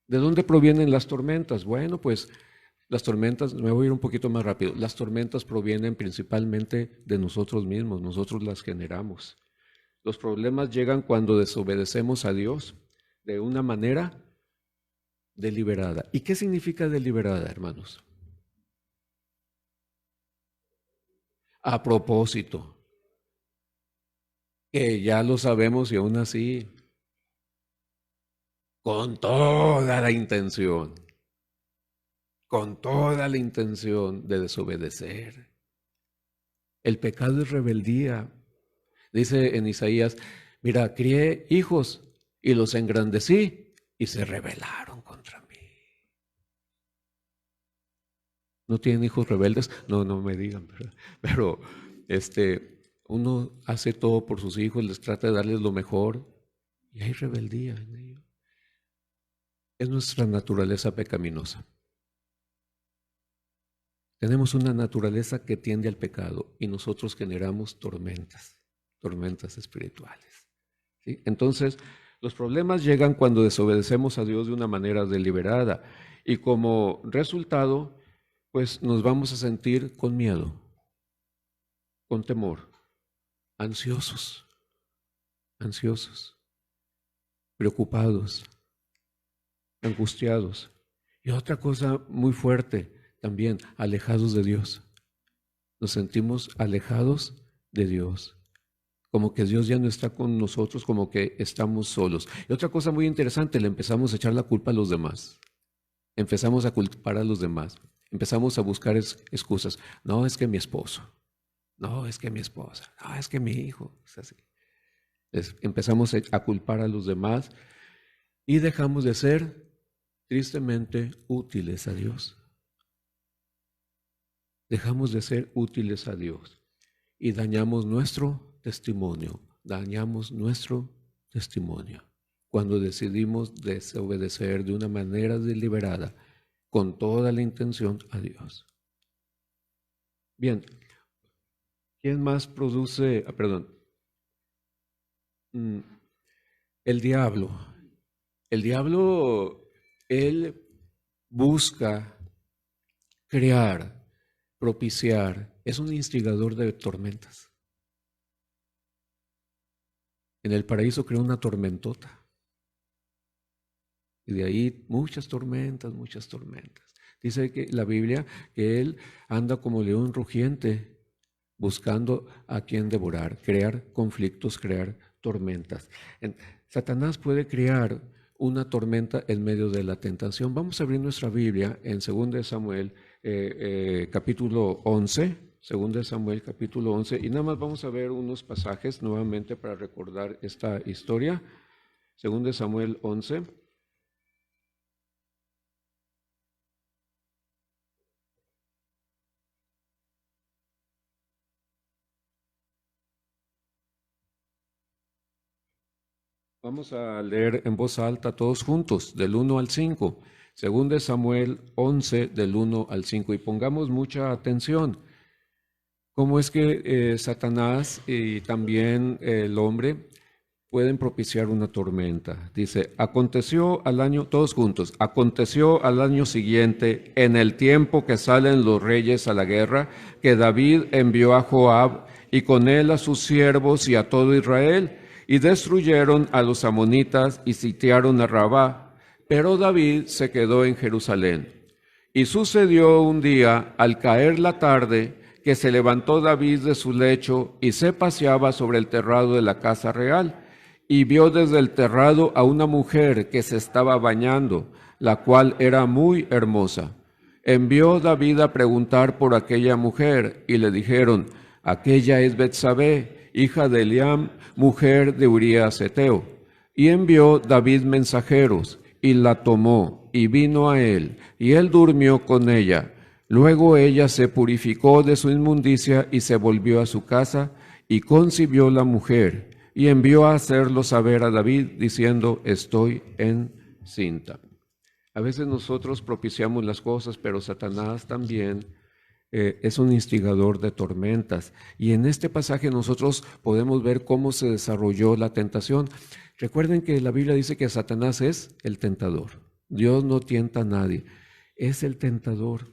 [SPEAKER 1] ¿De dónde provienen las tormentas? Bueno, pues las tormentas, me voy a ir un poquito más rápido, las tormentas provienen principalmente de nosotros mismos, nosotros las generamos. Los problemas llegan cuando desobedecemos a Dios de una manera deliberada. ¿Y qué significa deliberada, hermanos? A propósito, que ya lo sabemos y aún así, con toda la intención de desobedecer. El pecado es rebeldía. Dice en Isaías, mira, crié hijos y los engrandecí y se rebelaron contra mí. ¿No tienen hijos rebeldes? No, no me digan, ¿verdad? Pero uno hace todo por sus hijos, les trata de darles lo mejor y hay rebeldía en ello. Es nuestra naturaleza pecaminosa. Tenemos una naturaleza que tiende al pecado y nosotros generamos tormentas espirituales. ¿Sí? Entonces, los problemas llegan cuando desobedecemos a Dios de una manera deliberada y como resultado, pues nos vamos a sentir con miedo, con temor, ansiosos, preocupados, angustiados. Y otra cosa muy fuerte también, alejados de Dios. Nos sentimos alejados de Dios. Como que Dios ya no está con nosotros, como que estamos solos. Y otra cosa muy interesante, le empezamos a echar la culpa a los demás. Empezamos a culpar a los demás. Empezamos a buscar excusas. No, es que mi esposo. No, es que mi esposa. No, es que mi hijo. Es así. Empezamos a culpar a los demás y dejamos de ser, tristemente, útiles a Dios. Dejamos de ser útiles a Dios y dañamos nuestro testimonio. Dañamos nuestro testimonio cuando decidimos desobedecer de una manera deliberada con toda la intención a Dios. Bien, ¿quién más produce? El diablo. El diablo, él busca crear, propiciar, es un instigador de tormentas. En el paraíso creó una tormentota. Y de ahí muchas tormentas. Dice que la Biblia que él anda como león rugiente buscando a quien devorar, crear conflictos, crear tormentas. Satanás puede crear una tormenta en medio de la tentación. Vamos a abrir nuestra Biblia en 2 de Samuel capítulo 11, 2 de Samuel capítulo 11, y nada más vamos a ver unos pasajes nuevamente para recordar esta historia. 2 de Samuel 11. Vamos a leer en voz alta todos juntos, del 1 al 5. Según de Samuel 11, del 1 al 5. Y pongamos mucha atención. ¿Cómo es que Satanás y también el hombre pueden propiciar una tormenta? Dice, aconteció al año, todos juntos, aconteció al año siguiente, en el tiempo que salen los reyes a la guerra, que David envió a Joab y con él a sus siervos y a todo Israel, y destruyeron a los amonitas y sitiaron a Rabá. Pero David se quedó en Jerusalén. Y sucedió un día, al caer la tarde, que se levantó David de su lecho y se paseaba sobre el terrado de la casa real, y vio desde el terrado a una mujer que se estaba bañando, la cual era muy hermosa. Envió David a preguntar por aquella mujer, y le dijeron, aquella es Betsabé, hija de Eliam, mujer de Urías Heteo. Y envió David mensajeros, y la tomó, y vino a él, y él durmió con ella. Luego ella se purificó de su inmundicia y se volvió a su casa, y concibió la mujer, y envió a hacerlo saber a David, diciendo, estoy encinta. A veces nosotros propiciamos las cosas, pero Satanás también es un instigador de tormentas. Y en este pasaje nosotros podemos ver cómo se desarrolló la tentación. Recuerden que la Biblia dice que Satanás es el tentador. Dios no tienta a nadie, es el tentador.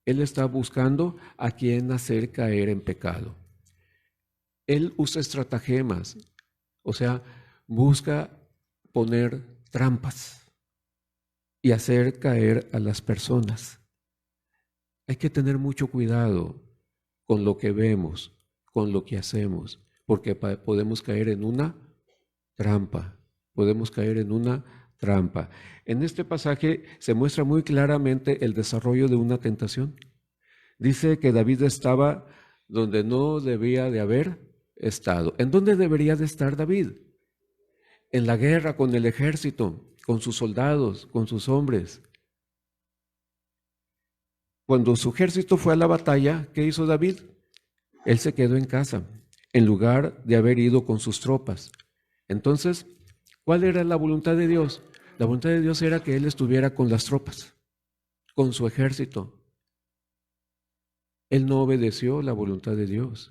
[SPEAKER 1] Él está buscando a quien hacer caer en pecado. Él usa estratagemas, o sea, busca poner trampas y hacer caer a las personas. Hay que tener mucho cuidado con lo que vemos, con lo que hacemos, porque podemos caer en una trampa, podemos caer en una trampa. En este pasaje se muestra muy claramente el desarrollo de una tentación. Dice que David estaba donde no debía de haber estado. ¿En dónde debería de estar David? En la guerra, con el ejército, con sus soldados, con sus hombres. Cuando su ejército fue a la batalla, ¿qué hizo David? Él se quedó en casa, en lugar de haber ido con sus tropas. Entonces, ¿cuál era la voluntad de Dios? La voluntad de Dios era que él estuviera con las tropas, con su ejército. Él no obedeció la voluntad de Dios.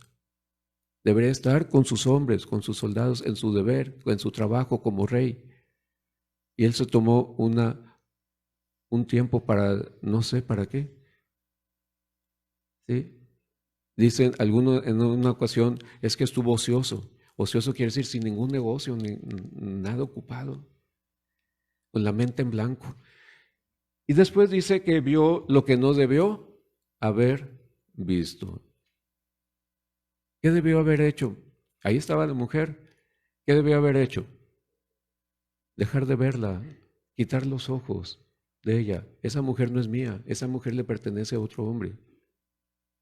[SPEAKER 1] Debería estar con sus hombres, con sus soldados, en su deber, en su trabajo como rey. Y él se tomó un tiempo para, no sé para qué. ¿Sí? Dicen algunos en una ocasión, es que estuvo ocioso. Ocioso quiere decir sin ningún negocio, ni nada ocupado, con la mente en blanco. Y después dice que vio lo que no debió haber visto. ¿Qué debió haber hecho? Ahí estaba la mujer. ¿Qué debió haber hecho? Dejar de verla, quitar los ojos de ella. Esa mujer no es mía, esa mujer le pertenece a otro hombre.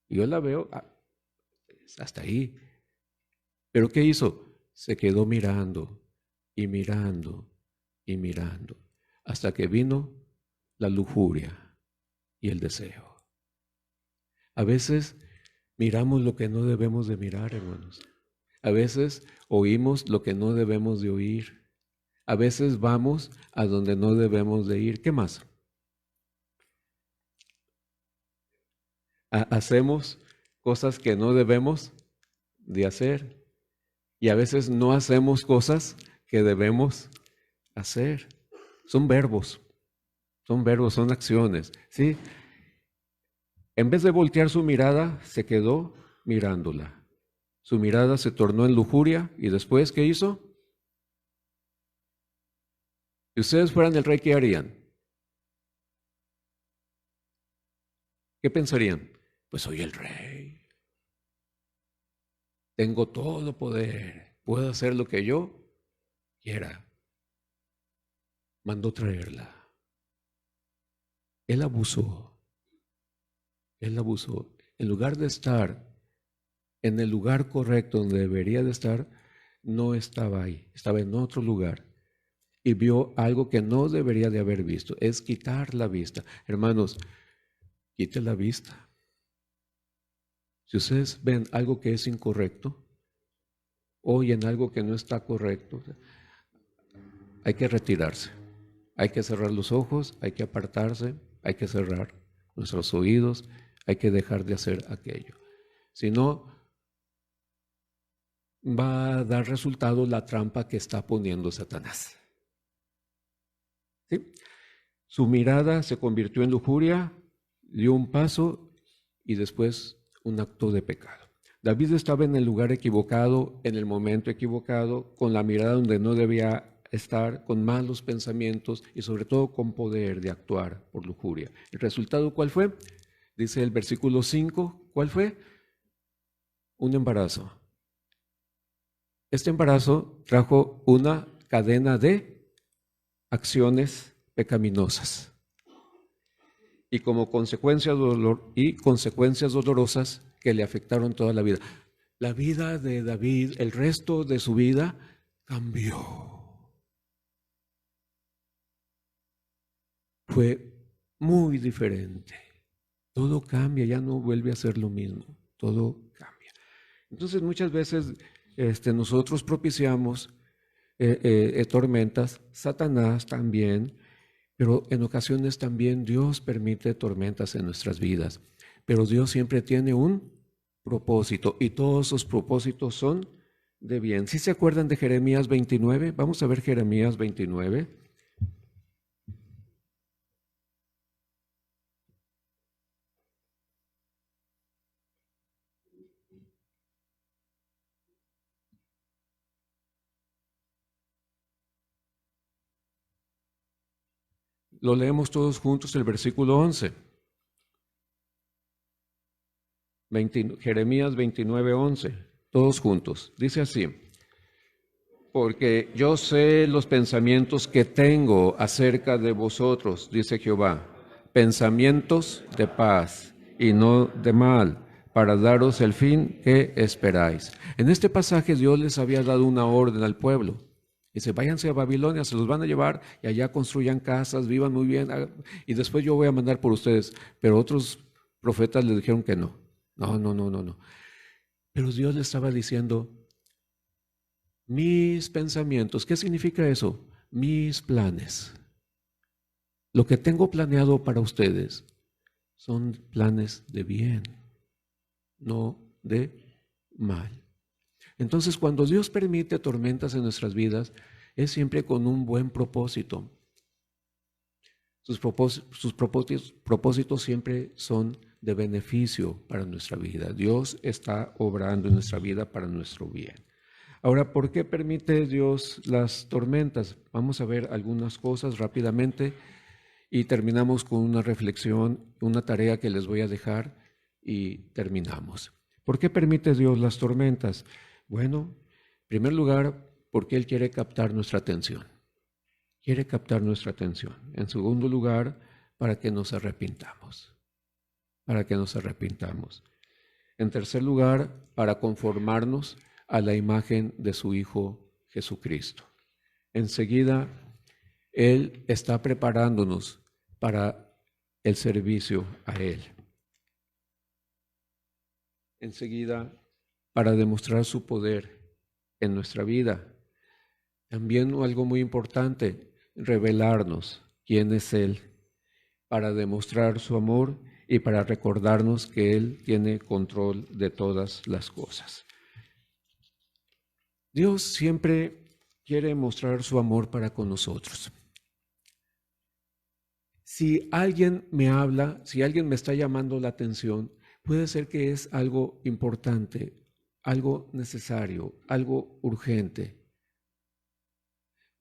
[SPEAKER 1] Y yo la veo hasta ahí. ¿Pero qué hizo? Se quedó mirando y mirando y mirando, hasta que vino la lujuria y el deseo. A veces miramos lo que no debemos de mirar, hermanos. A veces oímos lo que no debemos de oír. A veces vamos a donde no debemos de ir. ¿Qué más? Hacemos cosas que no debemos de hacer. Y a veces no hacemos cosas que debemos hacer. Son verbos, son acciones, ¿sí? En vez de voltear su mirada, se quedó mirándola. Su mirada se tornó en lujuria y después, ¿qué hizo? Si ustedes fueran el rey, ¿qué harían? ¿Qué pensarían? Pues soy el rey. Tengo todo poder. Puedo hacer lo que yo quiera. Mandó traerla. Él abusó. Él abusó. En lugar de estar en el lugar correcto donde debería de estar, no estaba ahí. Estaba en otro lugar. Y vio algo que no debería de haber visto. Es quitar la vista. Hermanos, quite la vista. Si ustedes ven algo que es incorrecto, oyen algo que no está correcto, hay que retirarse, hay que cerrar los ojos, hay que apartarse, hay que cerrar nuestros oídos, hay que dejar de hacer aquello. Si no, va a dar resultado la trampa que está poniendo Satanás. ¿Sí? Su mirada se convirtió en lujuria, dio un paso y después un acto de pecado. David estaba en el lugar equivocado, en el momento equivocado, con la mirada donde no debía estar, con malos pensamientos y sobre todo con poder de actuar por lujuria. ¿El resultado cuál fue? Dice el versículo 5, ¿cuál fue? Un embarazo. Este embarazo trajo una cadena de acciones pecaminosas y como consecuencias dolorosas que le afectaron toda la vida. La vida de David, el resto de su vida cambió. Fue muy diferente. Todo cambia, ya no vuelve a ser lo mismo. Todo cambia. Entonces muchas veces nosotros propiciamos tormentas, Satanás también, pero en ocasiones también Dios permite tormentas en nuestras vidas. Pero Dios siempre tiene un propósito y todos sus propósitos son de bien. ¿Sí se acuerdan de Jeremías 29? Vamos a ver Jeremías 29. Lo leemos todos juntos, el versículo 11. Jeremías 29, 11. Todos juntos. Dice así: porque yo sé los pensamientos que tengo acerca de vosotros, dice Jehová, pensamientos de paz y no de mal, para daros el fin que esperáis. En este pasaje Dios les había dado una orden al pueblo. Dice, váyanse a Babilonia, se los van a llevar y allá construyan casas, vivan muy bien, y después yo voy a mandar por ustedes. Pero otros profetas le dijeron que no. No. Pero Dios le estaba diciendo, mis pensamientos, ¿qué significa eso? Mis planes. Lo que tengo planeado para ustedes son planes de bien, no de mal. Entonces, cuando Dios permite tormentas en nuestras vidas, es siempre con un buen propósito. Sus propósitos siempre son de beneficio para nuestra vida. Dios está obrando en nuestra vida para nuestro bien. Ahora, ¿por qué permite Dios las tormentas? Vamos a ver algunas cosas rápidamente y terminamos con una reflexión, una tarea que les voy a dejar y terminamos. ¿Por qué permite Dios las tormentas? Bueno, en primer lugar, porque Él quiere captar nuestra atención. Quiere captar nuestra atención. En segundo lugar, para que nos arrepintamos. Para que nos arrepintamos. En tercer lugar, para conformarnos a la imagen de su Hijo Jesucristo. Enseguida, Él está preparándonos para el servicio a Él. Enseguida, para demostrar su poder en nuestra vida. También algo muy importante, revelarnos quién es Él, para demostrar su amor y para recordarnos que Él tiene control de todas las cosas. Dios siempre quiere mostrar su amor para con nosotros. Si alguien me habla, si alguien me está llamando la atención, puede ser que es algo importante, algo necesario, algo urgente.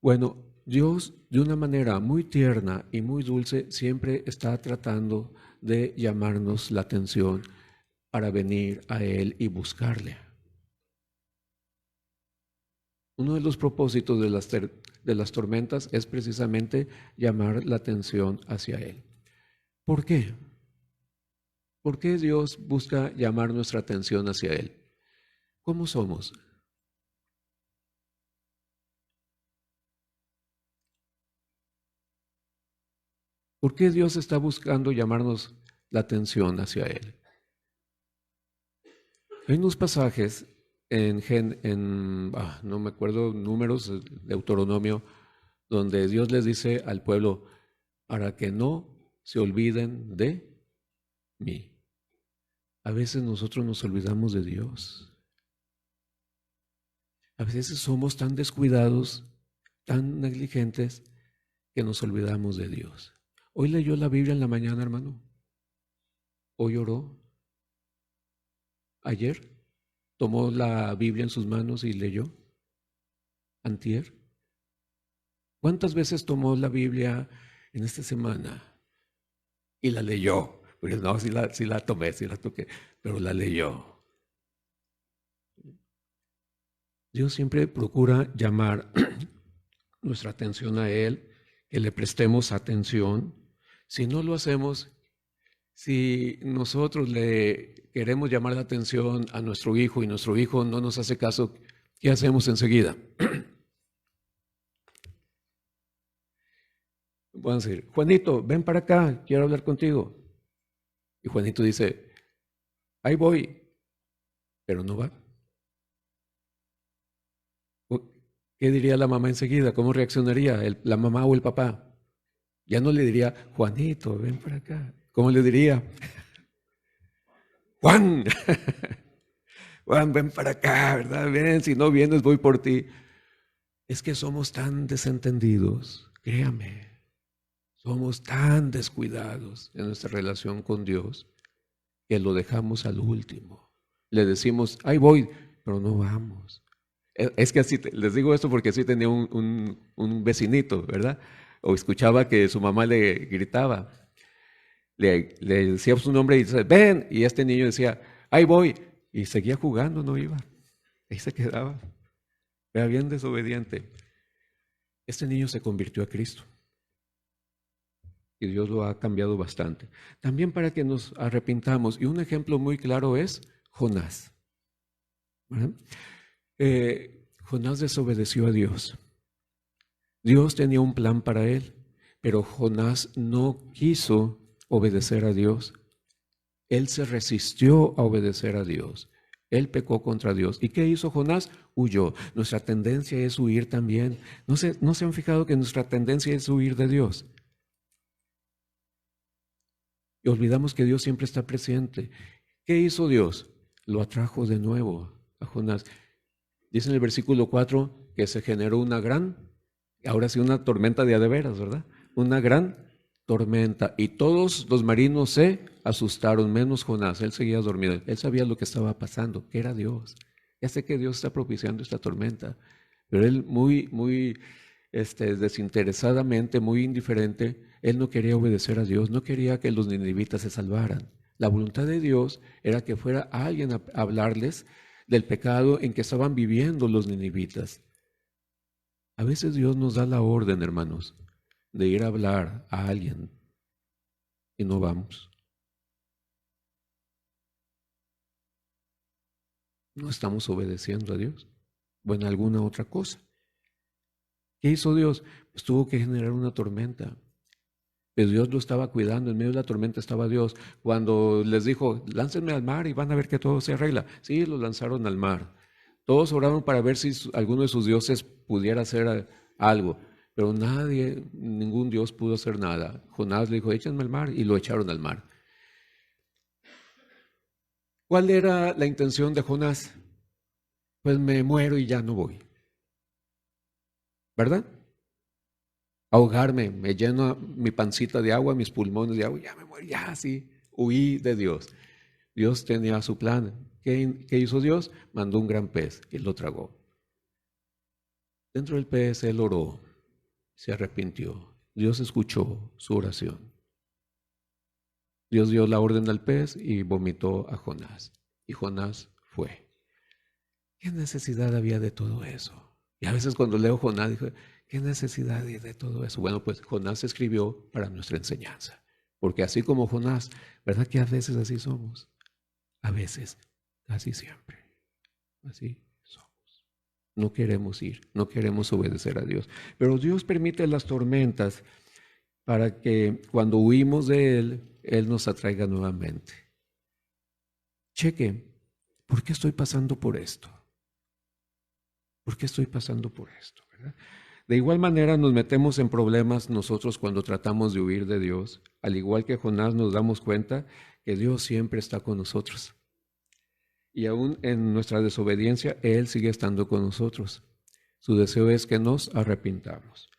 [SPEAKER 1] Bueno, Dios de una manera muy tierna y muy dulce siempre está tratando de llamarnos la atención para venir a Él y buscarle. Uno de los propósitos de las tormentas es precisamente llamar la atención hacia Él. ¿Por qué? ¿Por qué Dios busca llamar nuestra atención hacia Él? ¿Cómo somos? ¿Por qué Dios está buscando llamarnos la atención hacia Él? Hay unos pasajes no me acuerdo, números, Deuteronomio, donde Dios les dice al pueblo, para que no se olviden de mí. A veces nosotros nos olvidamos de Dios. A veces somos tan descuidados, tan negligentes, que nos olvidamos de Dios. Hoy leyó la Biblia en la mañana, hermano. Hoy oró. Ayer tomó la Biblia en sus manos y leyó. Antier. ¿Cuántas veces tomó la Biblia en esta semana y la leyó? Porque no, sí la tomé, sí la toqué, pero la leyó. Dios siempre procura llamar nuestra atención a Él, que le prestemos atención. Si no lo hacemos, si nosotros le queremos llamar la atención a nuestro hijo y nuestro hijo no nos hace caso, ¿qué hacemos enseguida? Van a decir, Juanito, ven para acá, quiero hablar contigo. Y Juanito dice, ahí voy, pero no va. ¿Qué diría la mamá enseguida? ¿Cómo reaccionaría la mamá o el papá? Ya no le diría, Juanito, ven para acá. ¿Cómo le diría? Juan, Juan, ven para acá, ¿verdad? Ven, si no vienes, voy por ti. Es que somos tan desentendidos, créame, somos tan descuidados en nuestra relación con Dios que lo dejamos al último. Le decimos, ahí voy, pero no vamos. Es que así, les digo esto porque así tenía un vecinito, ¿verdad? O escuchaba que su mamá le gritaba, le decía su nombre y dice, ven, y este niño decía, ahí voy, y seguía jugando, no iba, ahí se quedaba, era bien desobediente. Este niño se convirtió a Cristo y Dios lo ha cambiado bastante. También para que nos arrepintamos, y un ejemplo muy claro es Jonás. ¿Verdad? Jonás desobedeció a Dios. Dios tenía un plan para él, pero Jonás no quiso obedecer a Dios. Él se resistió a obedecer a Dios. Él pecó contra Dios. ¿Y qué hizo Jonás? Huyó. Nuestra tendencia es huir también. ¿No se han fijado que nuestra tendencia es huir de Dios? Y olvidamos que Dios siempre está presente. ¿Qué hizo Dios? Lo atrajo de nuevo a Jonás. Dice en el versículo 4 que se generó una gran, ahora sí una tormenta de veras, ¿verdad? Una gran tormenta. Y todos los marinos se asustaron, menos Jonás. Él seguía dormido. Él sabía lo que estaba pasando, que era Dios. Ya sé que Dios está propiciando esta tormenta, pero él muy desinteresadamente, muy indiferente, él no quería obedecer a Dios, no quería que los ninivitas se salvaran. La voluntad de Dios era que fuera alguien a hablarles del pecado en que estaban viviendo los ninivitas. A veces Dios nos da la orden, hermanos, de ir a hablar a alguien y no vamos. No estamos obedeciendo a Dios o en alguna otra cosa. ¿Qué hizo Dios? Pues tuvo que generar una tormenta. Pero Dios lo estaba cuidando, en medio de la tormenta estaba Dios. Cuando les dijo, láncenme al mar y van a ver que todo se arregla. Sí, los lanzaron al mar. Todos oraron para ver si alguno de sus dioses pudiera hacer algo, pero ningún dios pudo hacer nada. Jonás le dijo, échenme al mar, y lo echaron al mar. ¿Cuál era la intención de Jonás? Pues me muero y ya no voy. ¿Verdad? Ahogarme, me lleno mi pancita de agua, mis pulmones de agua, ya me muero, ya sí, huí de Dios. Dios tenía su plan. ¿Qué hizo Dios? Mandó un gran pez y lo tragó. Dentro del pez él oró, se arrepintió. Dios escuchó su oración. Dios dio la orden al pez y vomitó a Jonás. Y Jonás fue. ¿Qué necesidad había de todo eso? Y a veces cuando leo Jonás, digo, ¿qué necesidad hay de todo eso? Bueno, pues Jonás escribió para nuestra enseñanza. Porque así como Jonás, ¿verdad que a veces así somos? A veces, casi siempre. Así somos. No queremos ir, no queremos obedecer a Dios. Pero Dios permite las tormentas para que cuando huimos de Él nos atraiga nuevamente. Cheque, ¿por qué estoy pasando por esto? ¿Por qué estoy pasando por esto? ¿Verdad? De igual manera nos metemos en problemas nosotros cuando tratamos de huir de Dios. Al igual que Jonás nos damos cuenta que Dios siempre está con nosotros. Y aún en nuestra desobediencia, Él sigue estando con nosotros. Su deseo es que nos arrepintamos.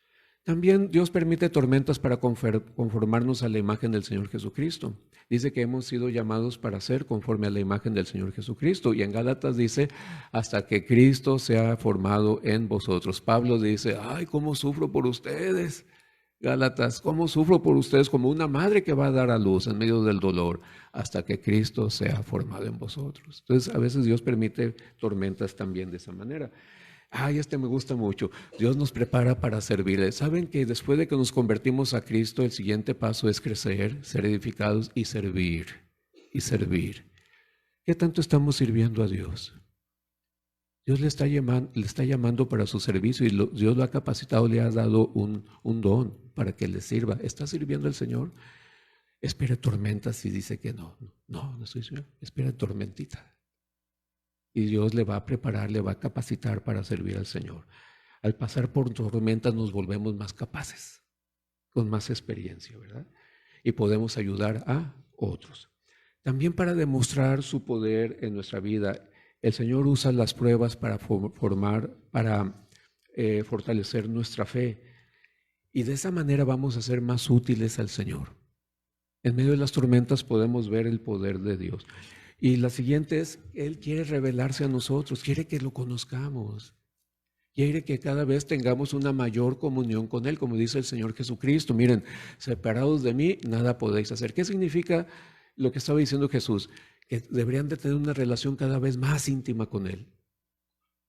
[SPEAKER 1] También Dios permite tormentas para conformarnos a la imagen del Señor Jesucristo. Dice que hemos sido llamados para ser conforme a la imagen del Señor Jesucristo. Y en Gálatas dice, hasta que Cristo sea formado en vosotros. Pablo dice, ay, cómo sufro por ustedes. Gálatas, cómo sufro por ustedes como una madre que va a dar a luz en medio del dolor, hasta que Cristo sea formado en vosotros. Entonces, a veces Dios permite tormentas también de esa manera. Ay, me gusta mucho. Dios nos prepara para servirle. ¿Saben que después de que nos convertimos a Cristo, el siguiente paso es crecer, ser edificados y servir? Y servir. ¿Qué tanto estamos sirviendo a Dios? Dios le está llamando para su servicio y Dios lo ha capacitado, le ha dado un don para que le sirva. ¿Está sirviendo al Señor? Espera tormentas y dice que no estoy sirviendo. Espera tormentita. Y Dios le va a preparar, le va a capacitar para servir al Señor. Al pasar por tormentas nos volvemos más capaces, con más experiencia, ¿verdad? Y podemos ayudar a otros. También para demostrar su poder en nuestra vida, el Señor usa las pruebas para fortalecer nuestra fe. Y de esa manera vamos a ser más útiles al Señor. En medio de las tormentas podemos ver el poder de Dios. Y la siguiente es, Él quiere revelarse a nosotros, quiere que lo conozcamos. Quiere que cada vez tengamos una mayor comunión con Él, como dice el Señor Jesucristo. Miren, separados de mí, nada podéis hacer. ¿Qué significa lo que estaba diciendo Jesús? Que deberían de tener una relación cada vez más íntima con Él.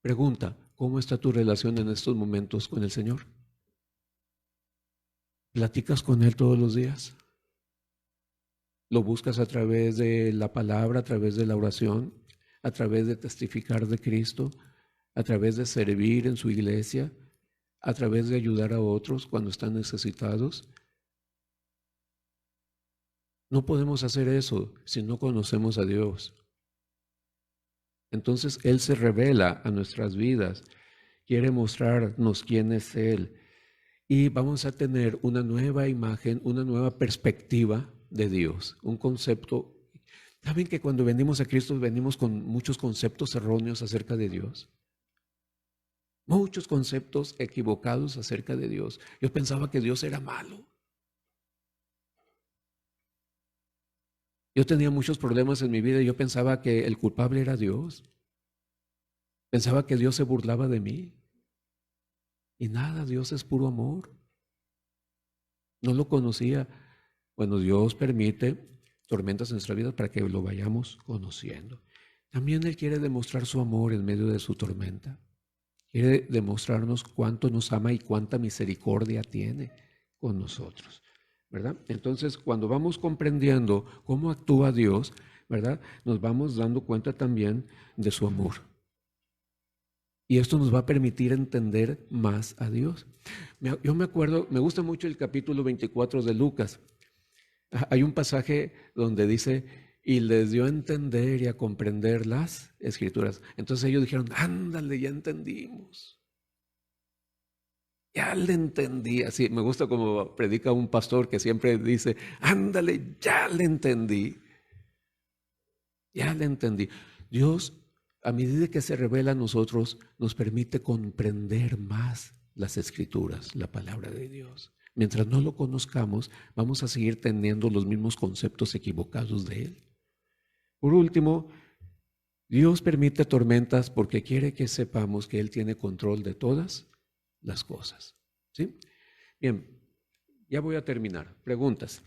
[SPEAKER 1] Pregunta, ¿cómo está tu relación en estos momentos con el Señor? ¿Platicas con Él todos los días? ¿Lo buscas a través de la palabra, a través de la oración, a través de testificar de Cristo, a través de servir en su iglesia, a través de ayudar a otros cuando están necesitados? No podemos hacer eso si no conocemos a Dios. Entonces Él se revela a nuestras vidas, quiere mostrarnos quién es Él y vamos a tener una nueva imagen, una nueva perspectiva de Dios, un concepto. ¿Saben que cuando venimos a Cristo venimos con muchos conceptos erróneos acerca de Dios? Muchos conceptos equivocados acerca de Dios. Yo pensaba que Dios era malo. Yo tenía muchos problemas en mi vida y yo pensaba que el culpable era Dios. Pensaba que Dios se burlaba de mí. Y nada, Dios es puro amor. No lo conocía. Bueno, Dios permite tormentas en nuestra vida para que lo vayamos conociendo. También Él quiere demostrar su amor en medio de su tormenta. Quiere demostrarnos cuánto nos ama y cuánta misericordia tiene con nosotros, ¿verdad? Entonces, cuando vamos comprendiendo cómo actúa Dios, ¿verdad? Nos vamos dando cuenta también de su amor. Y esto nos va a permitir entender más a Dios. Yo me acuerdo, me gusta mucho el capítulo 24 de Lucas. Hay un pasaje donde dice, y les dio a entender y a comprender las Escrituras. Entonces ellos dijeron, ándale, ya entendimos. Ya le entendí. Así, me gusta como predica un pastor que siempre dice, ándale, ya le entendí. Ya le entendí. Dios, a medida que se revela a nosotros, nos permite comprender más las Escrituras, la palabra de Dios. Mientras no lo conozcamos, vamos a seguir teniendo los mismos conceptos equivocados de Él. Por último, Dios permite tormentas porque quiere que sepamos que Él tiene control de todas las cosas. ¿Sí? Bien, ya voy a terminar. Preguntas.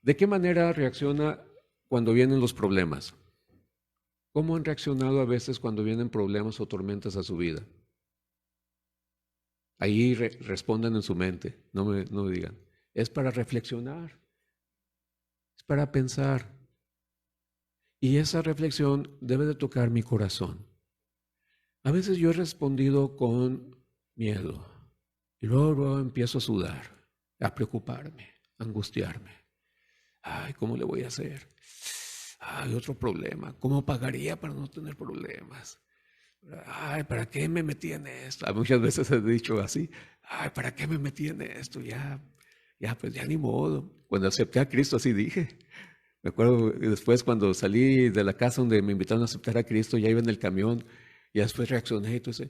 [SPEAKER 1] ¿De qué manera reacciona cuando vienen los problemas? ¿Cómo han reaccionado a veces cuando vienen problemas o tormentas a su vida? Ahí respondan en su mente, no me digan. Es para reflexionar, es para pensar. Y esa reflexión debe de tocar mi corazón. A veces yo he respondido con miedo y luego empiezo a sudar, a preocuparme, a angustiarme. Ay, ¿cómo le voy a hacer? Ay, otro problema. ¿Cómo pagaría para no tener problemas? Ay, ¿para qué me metí en esto? Muchas veces he dicho así, ay, ¿para qué me metí en esto? Pues ya ni modo. Cuando acepté a Cristo así dije. Me acuerdo después cuando salí de la casa donde me invitaron a aceptar a Cristo, ya iba en el camión y después reaccioné y entonces,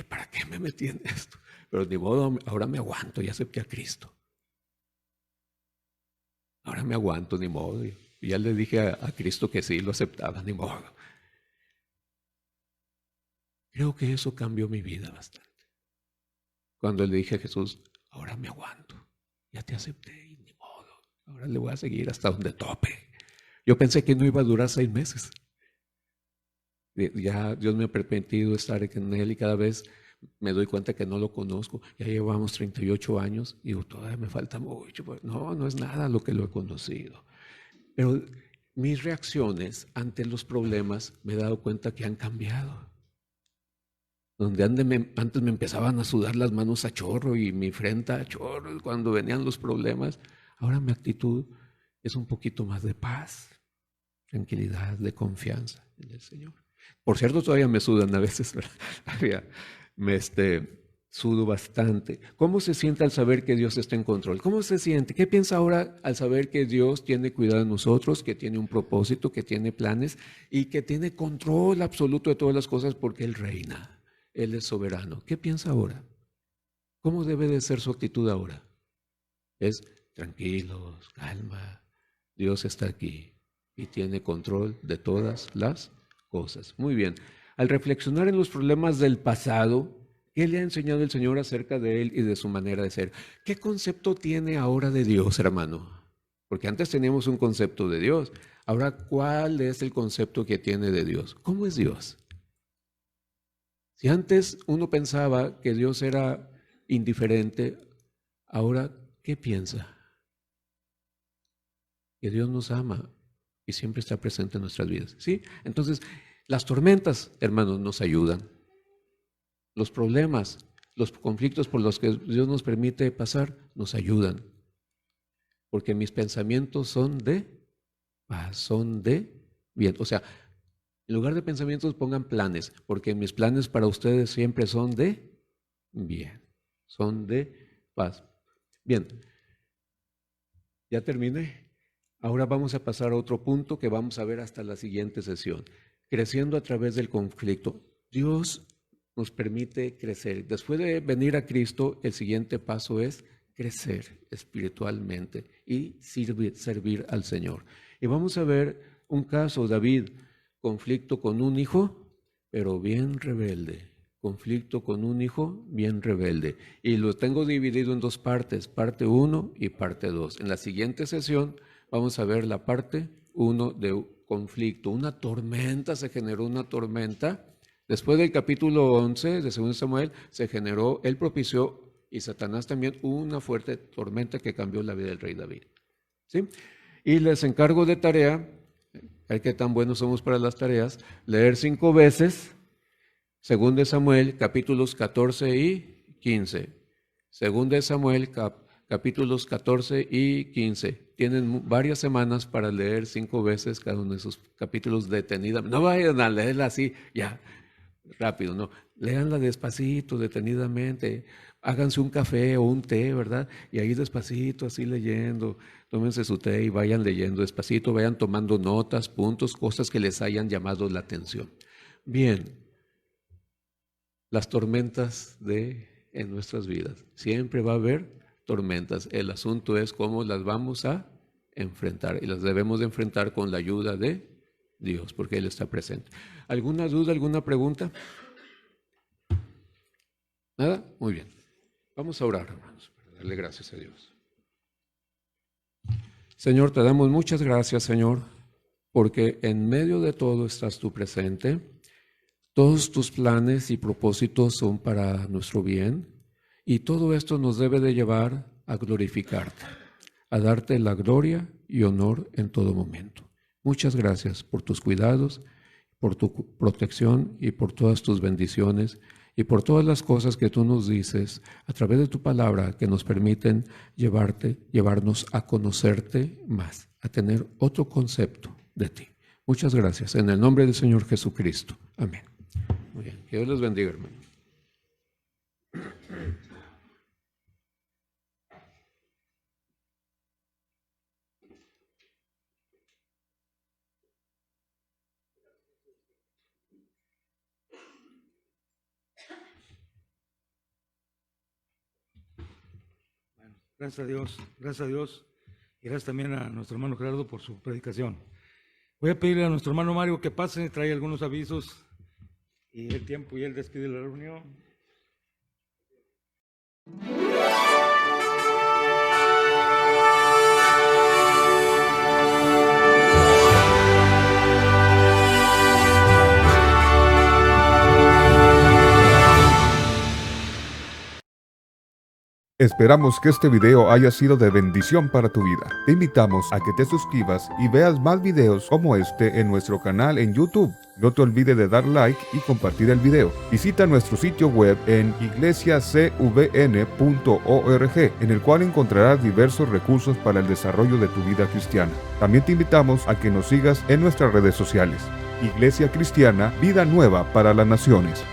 [SPEAKER 1] ¿para qué me metí en esto? Pero ni modo, ahora me aguanto y acepté a Cristo. Ahora me aguanto, ni modo. Y ya le dije a Cristo que sí, lo aceptaba, ni modo. Creo que eso cambió mi vida bastante. Cuando le dije a Jesús, ahora me aguanto, ya te acepté y ni modo. Ahora le voy a seguir hasta donde tope. Yo pensé que no iba a durar 6 meses. Ya Dios me ha permitido estar con Él y cada vez me doy cuenta que no lo conozco. Ya llevamos 38 años y digo, todavía me falta mucho. No, no es nada lo que lo he conocido. Pero mis reacciones ante los problemas me he dado cuenta que han cambiado. Donde antes me empezaban a sudar las manos a chorro y mi frente a chorro cuando venían los problemas, ahora mi actitud es un poquito más de paz, tranquilidad, de confianza en el Señor. Por cierto, todavía me sudan a veces, ¿verdad? Sudo bastante. ¿Cómo se siente al saber que Dios está en control? ¿Cómo se siente? ¿Qué piensa ahora al saber que Dios tiene cuidado de nosotros, que tiene un propósito, que tiene planes y que tiene control absoluto de todas las cosas porque Él reina? Él es soberano. ¿Qué piensa ahora? ¿Cómo debe de ser su actitud ahora? Es tranquilos, calma. Dios está aquí y tiene control de todas las cosas. Muy bien. Al reflexionar en los problemas del pasado, ¿qué le ha enseñado el Señor acerca de Él y de su manera de ser? ¿Qué concepto tiene ahora de Dios, hermano? Porque antes teníamos un concepto de Dios. Ahora, ¿cuál es el concepto que tiene de Dios? ¿Cómo es Dios? Si antes uno pensaba que Dios era indiferente, ahora, ¿qué piensa? Que Dios nos ama y siempre está presente en nuestras vidas, ¿sí? Entonces, las tormentas, hermanos, nos ayudan. Los problemas, los conflictos por los que Dios nos permite pasar, nos ayudan. Porque mis pensamientos son de paz, son de bien. O sea, en lugar de pensamientos pongan planes, porque mis planes para ustedes siempre son de bien, son de paz. Bien, ya terminé. Ahora vamos a pasar a otro punto que vamos a ver hasta la siguiente sesión. Creciendo a través del conflicto. Dios nos permite crecer. Después de venir a Cristo, el siguiente paso es crecer espiritualmente y servir al Señor. Y vamos a ver un caso, David, conflicto con un hijo, pero bien rebelde. Conflicto con un hijo bien rebelde. Y lo tengo dividido en 2 partes, parte 1 y parte 2. En la siguiente sesión vamos a ver la parte 1 de conflicto. Una tormenta, se generó una tormenta. Después del capítulo 11 de 2 Samuel se generó, él propició y Satanás también una fuerte tormenta que cambió la vida del rey David. ¿Sí? Y les encargo de tarea, a ver qué tan buenos somos para las tareas, leer 5 veces 2 Samuel capítulos 14 y 15. 2 Samuel capítulos 14 y 15. Tienen varias semanas para leer 5 veces cada uno de esos capítulos detenidamente. No vayan a leerla así, ya, rápido, no. Léanla despacito, detenidamente. Háganse un café o un té, ¿verdad? Y ahí despacito, así leyendo. Tómense su té y vayan leyendo despacito, vayan tomando notas, puntos, cosas que les hayan llamado la atención. Bien. Las tormentas en nuestras vidas. Siempre va a haber tormentas. El asunto es cómo las vamos a enfrentar. Y las debemos de enfrentar con la ayuda de Dios, porque Él está presente. ¿Alguna duda, alguna pregunta? ¿Nada? Muy bien. Vamos a orar, hermanos, para darle gracias a Dios. Señor, te damos muchas gracias, Señor, porque en medio de todo estás tú presente. Todos tus planes y propósitos son para nuestro bien y todo esto nos debe de llevar a glorificarte, a darte la gloria y honor en todo momento. Muchas gracias por tus cuidados, por tu protección y por todas tus bendiciones y por todas las cosas que tú nos dices a través de tu palabra que nos permiten llevarnos a conocerte más, a tener otro concepto de ti. Muchas gracias. En el nombre del Señor Jesucristo. Amén. Muy bien, que Dios les bendiga, hermano.
[SPEAKER 2] Gracias a Dios, gracias a Dios. Y gracias también a nuestro hermano Gerardo por su predicación. Voy a pedirle a nuestro hermano Mario que pase, trae algunos avisos y el tiempo y él despide la reunión.
[SPEAKER 3] Esperamos que este video haya sido de bendición para tu vida. Te invitamos a que te suscribas y veas más videos como este en nuestro canal en YouTube. No te olvides de dar like y compartir el video. Visita nuestro sitio web en iglesiacvn.org, en el cual encontrarás diversos recursos para el desarrollo de tu vida cristiana. También te invitamos a que nos sigas en nuestras redes sociales. Iglesia Cristiana, Vida Nueva para las Naciones.